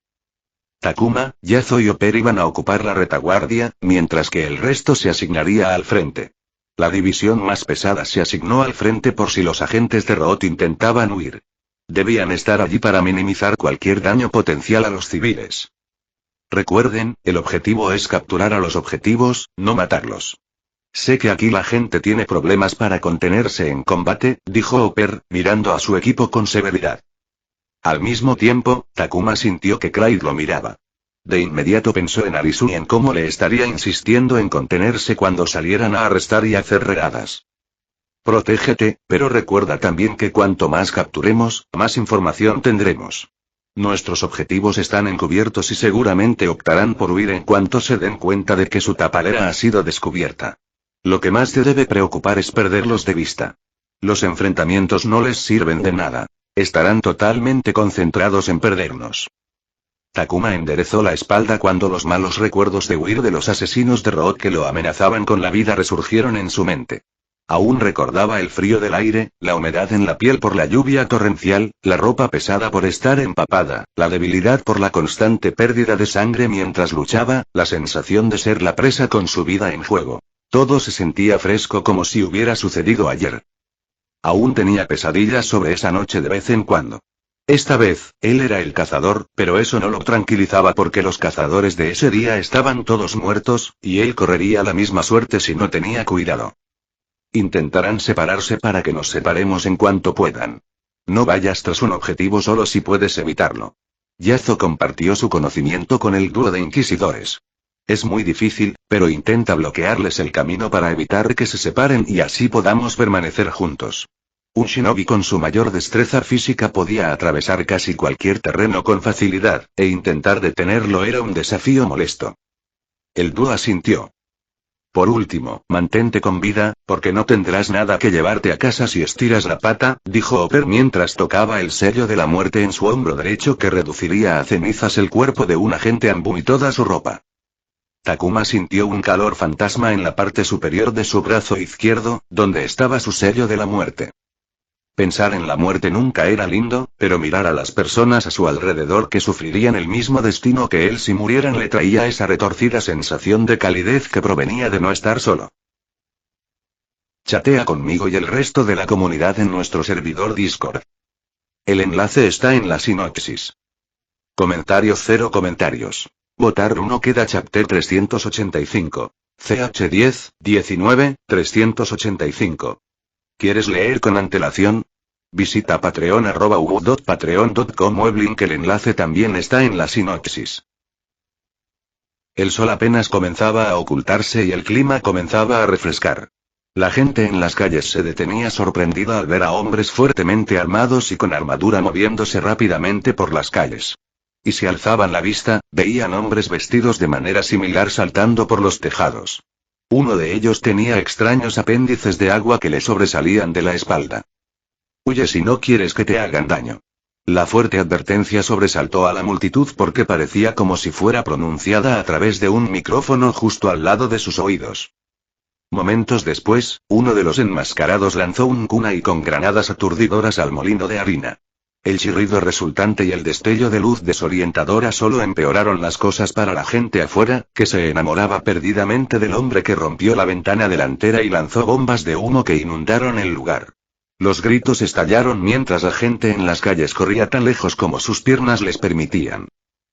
Takuma, Yazo y Oper iban a ocupar la retaguardia, mientras que el resto se asignaría al frente. La división más pesada se asignó al frente por si los agentes de Root intentaban huir. Debían estar allí para minimizar cualquier daño potencial a los civiles. Recuerden, el objetivo es capturar a los objetivos, no matarlos. Sé que aquí la gente tiene problemas para contenerse en combate, dijo Oper, mirando a su equipo con severidad. Al mismo tiempo, Takuma sintió que Craig lo miraba. De inmediato pensó en Arisu y en cómo le estaría insistiendo en contenerse cuando salieran a arrestar y hacer redadas. Protégete, pero recuerda también que cuanto más capturemos, más información tendremos. Nuestros objetivos están encubiertos y seguramente optarán por huir en cuanto se den cuenta de que su tapadera ha sido descubierta. Lo que más te debe preocupar es perderlos de vista. Los enfrentamientos no les sirven de nada. Estarán totalmente concentrados en perdernos. Takuma enderezó la espalda cuando los malos recuerdos de huir de los asesinos de Root que lo amenazaban con la vida resurgieron en su mente. Aún recordaba el frío del aire, la humedad en la piel por la lluvia torrencial, la ropa pesada por estar empapada, la debilidad por la constante pérdida de sangre mientras luchaba, la sensación de ser la presa con su vida en juego. Todo se sentía fresco como si hubiera sucedido ayer. Aún tenía pesadillas sobre esa noche de vez en cuando. Esta vez, él era el cazador, pero eso no lo tranquilizaba porque los cazadores de ese día estaban todos muertos, y él correría la misma suerte si no tenía cuidado. Intentarán separarse para que nos separemos en cuanto puedan. No vayas tras un objetivo solo si puedes evitarlo. Yazo compartió su conocimiento con el dúo de inquisidores. Es muy difícil, pero intenta bloquearles el camino para evitar que se separen y así podamos permanecer juntos. Un shinobi con su mayor destreza física podía atravesar casi cualquier terreno con facilidad, e intentar detenerlo era un desafío molesto. El dúo asintió. Por último, mantente con vida, porque no tendrás nada que llevarte a casa si estiras la pata, dijo Oper mientras tocaba el sello de la muerte en su hombro derecho que reduciría a cenizas el cuerpo de un agente Anbu y toda su ropa. Takuma sintió un calor fantasma en la parte superior de su brazo izquierdo, donde estaba su sello de la muerte. Pensar en la muerte nunca era lindo, pero mirar a las personas a su alrededor que sufrirían el mismo destino que él si murieran le traía esa retorcida sensación de calidez que provenía de no estar solo. Chatea conmigo y el resto de la comunidad en nuestro servidor Discord. El enlace está en la sinopsis. Comentario 0 comentarios. Votar 1 queda chapter 385. CH10, 19, 385. ¿Quieres leer con antelación? Visita patreon.patreon.com o el link, el enlace también está en la sinopsis. El sol apenas comenzaba a ocultarse y el clima comenzaba a refrescar. La gente en las calles se detenía sorprendida al ver a hombres fuertemente armados y con armadura moviéndose rápidamente por las calles. Y si alzaban la vista, veían hombres vestidos de manera similar saltando por los tejados. Uno de ellos tenía extraños apéndices de agua que le sobresalían de la espalda. Huye si no quieres que te hagan daño. La fuerte advertencia sobresaltó a la multitud porque parecía como si fuera pronunciada a través de un micrófono justo al lado de sus oídos. Momentos después, uno de los enmascarados lanzó un kunai con granadas aturdidoras al molino de harina. El chirrido resultante y el destello de luz desorientadora solo empeoraron las cosas para la gente afuera, que se enamoraba perdidamente del hombre que rompió la ventana delantera y lanzó bombas de humo que inundaron el lugar. Los gritos estallaron mientras la gente en las calles corría tan lejos como sus piernas les permitían.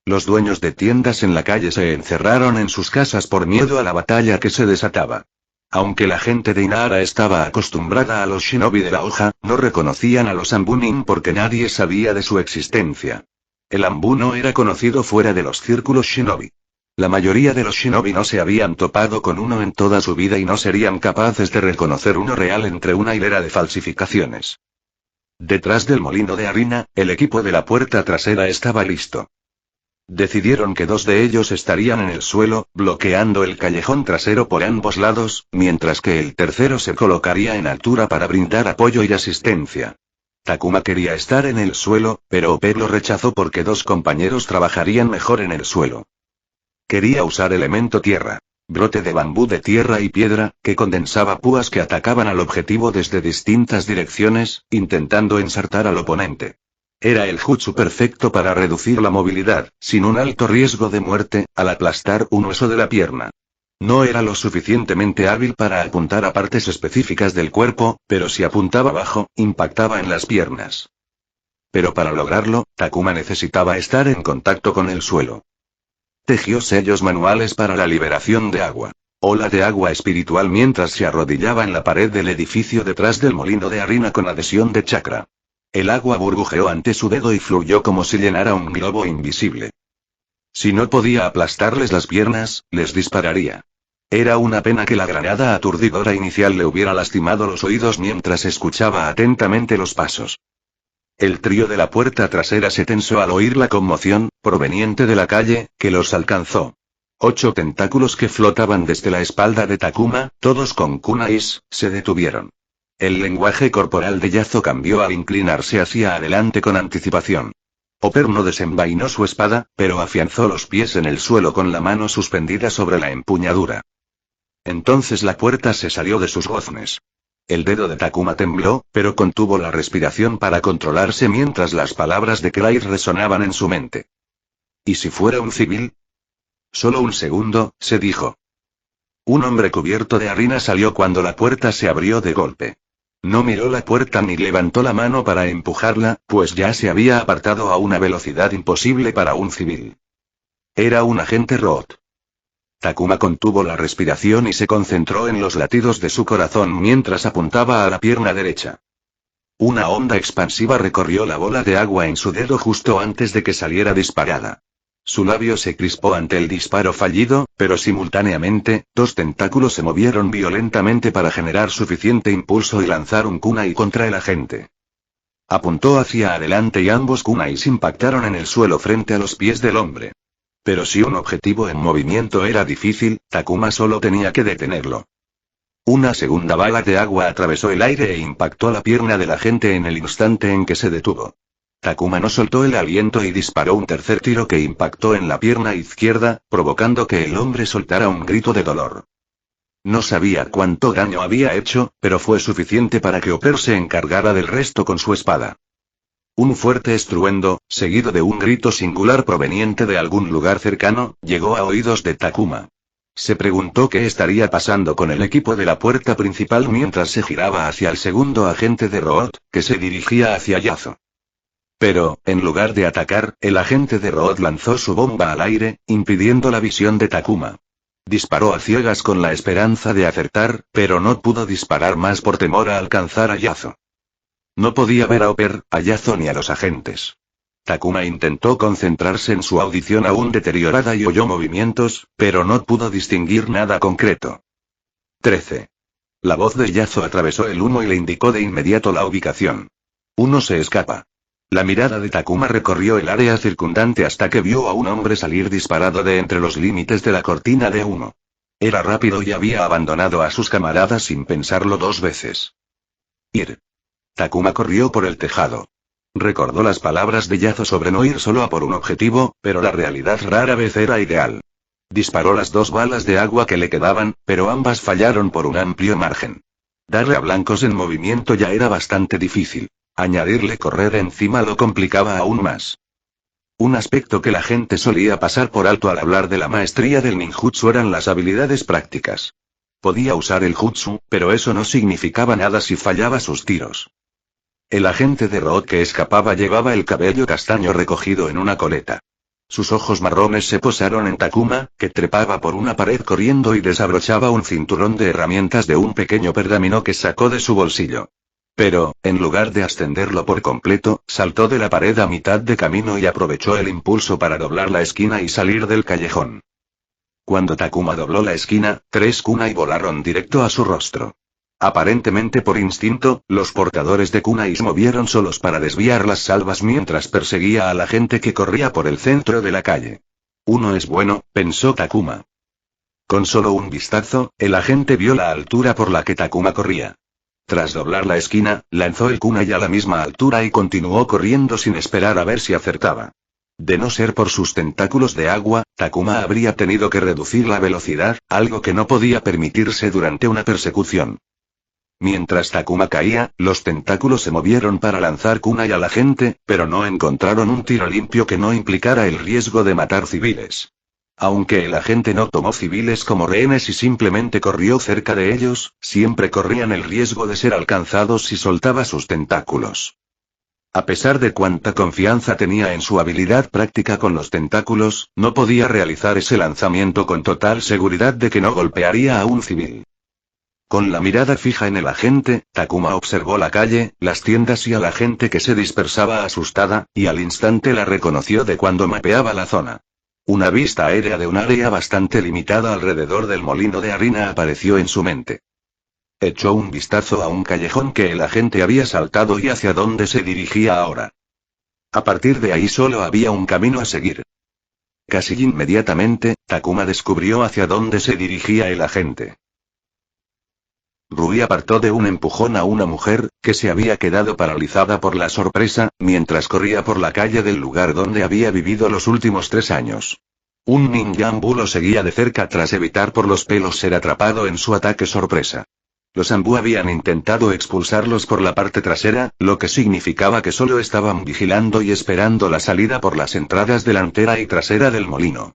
Los dueños de tiendas en la calle se encerraron en sus casas por miedo a la batalla que se desataba. Aunque la gente de Inara estaba acostumbrada a los shinobi de la hoja, no reconocían a los Ambunin porque nadie sabía de su existencia. El Ambu no era conocido fuera de los círculos shinobi. La mayoría de los shinobi no se habían topado con uno en toda su vida y no serían capaces de reconocer uno real entre una hilera de falsificaciones. Detrás del molino de harina, el equipo de la puerta trasera estaba listo. Decidieron que 2 de ellos estarían en el suelo, bloqueando el callejón trasero por ambos lados, mientras que el tercero se colocaría en altura para brindar apoyo y asistencia. Takuma quería estar en el suelo, pero Ope lo rechazó porque 2 compañeros trabajarían mejor en el suelo. Quería usar elemento tierra. Brote de bambú de tierra y piedra, que condensaba púas que atacaban al objetivo desde distintas direcciones, intentando ensartar al oponente. Era el jutsu perfecto para reducir la movilidad, sin un alto riesgo de muerte, al aplastar un hueso de la pierna. No era lo suficientemente hábil para apuntar a partes específicas del cuerpo, pero si apuntaba abajo, impactaba en las piernas. Pero para lograrlo, Takuma necesitaba estar en contacto con el suelo. Tejió sellos manuales para la liberación de agua. Ola de agua espiritual mientras se arrodillaba en la pared del edificio detrás del molino de harina con adhesión de chakra. El agua burbujeó ante su dedo y fluyó como si llenara un globo invisible. Si no podía aplastarles las piernas, les dispararía. Era una pena que la granada aturdidora inicial le hubiera lastimado los oídos mientras escuchaba atentamente los pasos. El trío de la puerta trasera se tensó al oír la conmoción, proveniente de la calle, que los alcanzó. 8 tentáculos que flotaban desde la espalda de Takuma, todos con kunais, se detuvieron. El lenguaje corporal de Yazo cambió al inclinarse hacia adelante con anticipación. Oper no desenvainó su espada, pero afianzó los pies en el suelo con la mano suspendida sobre la empuñadura. Entonces la puerta se salió de sus goznes. El dedo de Takuma tembló, pero contuvo la respiración para controlarse mientras las palabras de Clyde resonaban en su mente. ¿Y si fuera un civil? Solo un segundo, se dijo. Un hombre cubierto de harina salió cuando la puerta se abrió de golpe. No miró la puerta ni levantó la mano para empujarla, pues ya se había apartado a una velocidad imposible para un civil. Era un agente Root. Takuma contuvo la respiración y se concentró en los latidos de su corazón mientras apuntaba a la pierna derecha. Una onda expansiva recorrió la bola de agua en su dedo justo antes de que saliera disparada. Su labio se crispó ante el disparo fallido, pero simultáneamente, 2 tentáculos se movieron violentamente para generar suficiente impulso y lanzar un kunai contra el agente. Apuntó hacia adelante y ambos kunais impactaron en el suelo frente a los pies del hombre. Pero si un objetivo en movimiento era difícil, Takuma solo tenía que detenerlo. Una segunda bala de agua atravesó el aire e impactó la pierna del agente en el instante en que se detuvo. Takuma no soltó el aliento y disparó un tercer tiro que impactó en la pierna izquierda, provocando que el hombre soltara un grito de dolor. No sabía cuánto daño había hecho, pero fue suficiente para que Oper se encargara del resto con su espada. Un fuerte estruendo, seguido de un grito singular proveniente de algún lugar cercano, llegó a oídos de Takuma. Se preguntó qué estaría pasando con el equipo de la puerta principal mientras se giraba hacia el segundo agente de Root, que se dirigía hacia Yazo. Pero, en lugar de atacar, el agente de Root lanzó su bomba al aire, impidiendo la visión de Takuma. Disparó a ciegas con la esperanza de acertar, pero no pudo disparar más por temor a alcanzar a Yazo. No podía ver a Hopper, a Yazo ni a los agentes. Takuma intentó concentrarse en su audición aún deteriorada y oyó movimientos, pero no pudo distinguir nada concreto. 13. La voz de Yazo atravesó el humo y le indicó de inmediato la ubicación. Uno se escapa. La mirada de Takuma recorrió el área circundante hasta que vio a un hombre salir disparado de entre los límites de la cortina de humo. Era rápido y había abandonado a sus camaradas sin pensarlo dos veces. Ir. Takuma corrió por el tejado. Recordó las palabras de Yazo sobre no ir solo a por un objetivo, pero la realidad rara vez era ideal. Disparó las 2 balas de agua que le quedaban, pero ambas fallaron por un amplio margen. Darle a blancos en movimiento ya era bastante difícil. Añadirle correr encima lo complicaba aún más. Un aspecto que la gente solía pasar por alto al hablar de la maestría del ninjutsu eran las habilidades prácticas. Podía usar el jutsu, pero eso no significaba nada si fallaba sus tiros. El agente de Root que escapaba llevaba el cabello castaño recogido en una coleta. Sus ojos marrones se posaron en Takuma, que trepaba por una pared corriendo y desabrochaba un cinturón de herramientas de un pequeño pergamino que sacó de su bolsillo. Pero, en lugar de ascenderlo por completo, saltó de la pared a mitad de camino y aprovechó el impulso para doblar la esquina y salir del callejón. Cuando Takuma dobló la esquina, 3 kunai volaron directo a su rostro. Aparentemente por instinto, los portadores de kunai se movieron solos para desviar las salvas mientras perseguía a la gente que corría por el centro de la calle. Uno es bueno, pensó Takuma. Con solo un vistazo, el agente vio la altura por la que Takuma corría. Tras doblar la esquina, lanzó el kunai a la misma altura y continuó corriendo sin esperar a ver si acertaba. De no ser por sus tentáculos de agua, Takuma habría tenido que reducir la velocidad, algo que no podía permitirse durante una persecución. Mientras Takuma caía, los tentáculos se movieron para lanzar kunai a la gente, pero no encontraron un tiro limpio que no implicara el riesgo de matar civiles. Aunque el agente no tomó civiles como rehenes y simplemente corrió cerca de ellos, siempre corrían el riesgo de ser alcanzados si soltaba sus tentáculos. A pesar de cuánta confianza tenía en su habilidad práctica con los tentáculos, no podía realizar ese lanzamiento con total seguridad de que no golpearía a un civil. Con la mirada fija en el agente, Takuma observó la calle, las tiendas y a la gente que se dispersaba asustada, y al instante la reconoció de cuando mapeaba la zona. Una vista aérea de un área bastante limitada alrededor del molino de harina apareció en su mente. Echó un vistazo a un callejón que el agente había saltado y hacia dónde se dirigía ahora. A partir de ahí solo había un camino a seguir. Casi inmediatamente, Takuma descubrió hacia dónde se dirigía el agente. Rui apartó de un empujón a una mujer, que se había quedado paralizada por la sorpresa, mientras corría por la calle del lugar donde había vivido los últimos 3 años. Un ninjambu lo seguía de cerca tras evitar por los pelos ser atrapado en su ataque sorpresa. Los Ambu habían intentado expulsarlos por la parte trasera, lo que significaba que solo estaban vigilando y esperando la salida por las entradas delantera y trasera del molino.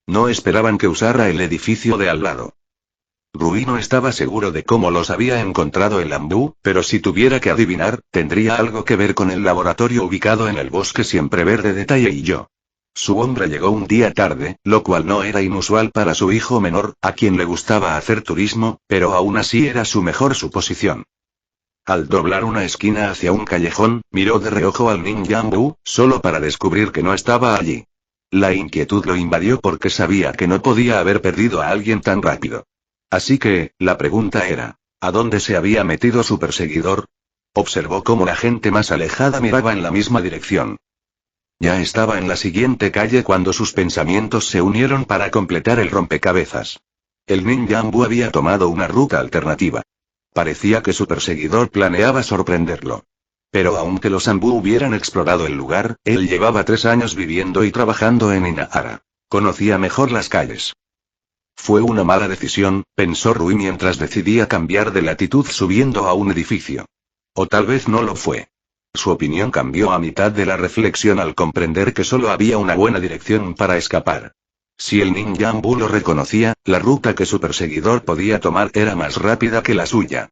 No esperaban que usara el edificio de al lado. Rui no estaba seguro de cómo los había encontrado el Ambu, pero si tuviera que adivinar, tendría algo que ver con el laboratorio ubicado en el bosque siempre verde de Taiyeiyo. Su hombre llegó un día tarde, lo cual no era inusual para su hijo menor, a quien le gustaba hacer turismo, pero aún así era su mejor suposición. Al doblar una esquina hacia un callejón, miró de reojo al ninjambu, solo para descubrir que no estaba allí. La inquietud lo invadió porque sabía que no podía haber perdido a alguien tan rápido. Así que, la pregunta era, ¿a dónde se había metido su perseguidor? Observó cómo la gente más alejada miraba en la misma dirección. Ya estaba en la siguiente calle cuando sus pensamientos se unieron para completar el rompecabezas. El ninjambu había tomado una ruta alternativa. Parecía que su perseguidor planeaba sorprenderlo. Pero aunque los Ambu hubieran explorado el lugar, él llevaba 3 años viviendo y trabajando en Inahara. Conocía mejor las calles. Fue una mala decisión, pensó Rui mientras decidía cambiar de latitud subiendo a un edificio. O tal vez no lo fue. Su opinión cambió a mitad de la reflexión al comprender que solo había una buena dirección para escapar. Si el ninjambu lo reconocía, la ruta que su perseguidor podía tomar era más rápida que la suya.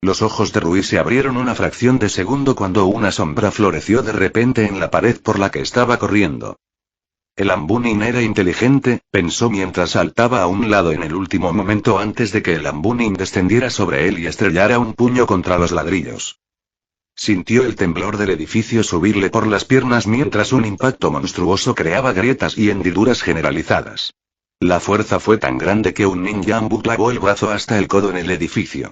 Los ojos de Rui se abrieron una fracción de segundo cuando una sombra floreció de repente en la pared por la que estaba corriendo. El Ambunin era inteligente, pensó mientras saltaba a un lado en el último momento antes de que el Ambunin descendiera sobre él y estrellara un puño contra los ladrillos. Sintió el temblor del edificio subirle por las piernas mientras un impacto monstruoso creaba grietas y hendiduras generalizadas. La fuerza fue tan grande que un ninjambu clavó el brazo hasta el codo en el edificio.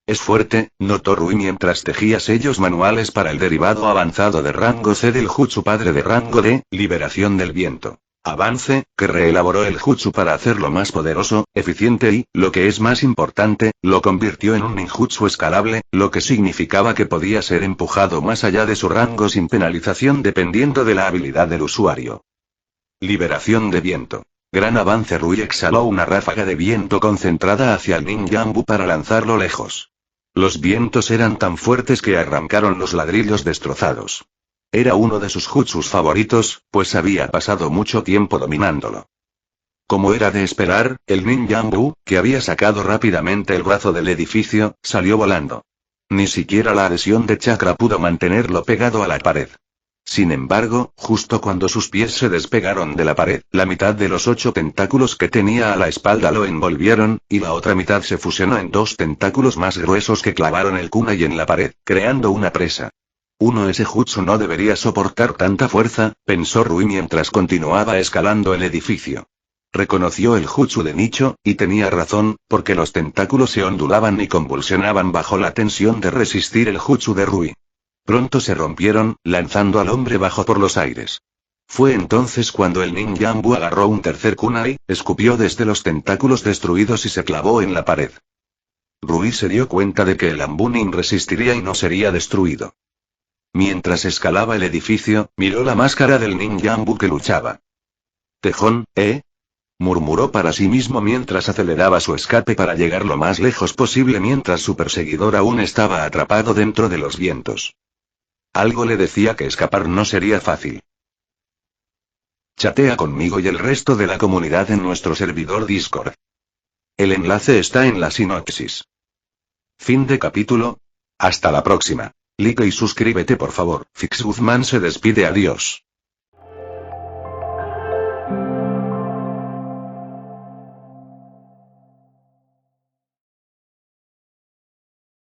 Es fuerte, notó Rui mientras tejía sellos manuales para el derivado avanzado de rango C del Jutsu padre de rango D, liberación del viento. Avance, que reelaboró el Jutsu para hacerlo más poderoso, eficiente y, lo que es más importante, lo convirtió en un ninjutsu escalable, lo que significaba que podía ser empujado más allá de su rango sin penalización dependiendo de la habilidad del usuario. Liberación de viento. Gran avance. Rui exhaló una ráfaga de viento concentrada hacia el ninjambu para lanzarlo lejos. Los vientos eran tan fuertes que arrancaron los ladrillos destrozados. Era uno de sus jutsus favoritos, pues había pasado mucho tiempo dominándolo. Como era de esperar, el ninjambu, que había sacado rápidamente el brazo del edificio, salió volando. Ni siquiera la adhesión de chakra pudo mantenerlo pegado a la pared. Sin embargo, justo cuando sus pies se despegaron de la pared, la mitad de los 8 tentáculos que tenía a la espalda lo envolvieron, y la otra mitad se fusionó en 2 tentáculos más gruesos que clavaron el kunai en la pared, creando una presa. Ese jutsu no debería soportar tanta fuerza, pensó Rui mientras continuaba escalando el edificio. Reconoció el jutsu de nicho, y tenía razón, porque los tentáculos se ondulaban y convulsionaban bajo la tensión de resistir el jutsu de Rui. Pronto se rompieron, lanzando al hombre bajo por los aires. Fue entonces cuando el ninjambu agarró un tercer kunai, escupió desde los tentáculos destruidos y se clavó en la pared. Rui se dio cuenta de que el Ambunin resistiría y no sería destruido. Mientras escalaba el edificio, miró la máscara del ninjambu que luchaba. «Tejón, murmuró para sí mismo mientras aceleraba su escape para llegar lo más lejos posible mientras su perseguidor aún estaba atrapado dentro de los vientos. Algo le decía que escapar no sería fácil. Chatea conmigo y el resto de la comunidad en nuestro servidor Discord. El enlace está en la sinopsis. Fin de capítulo. Hasta la próxima. Like y suscríbete por favor. Fix Guzmán se despide. Adiós.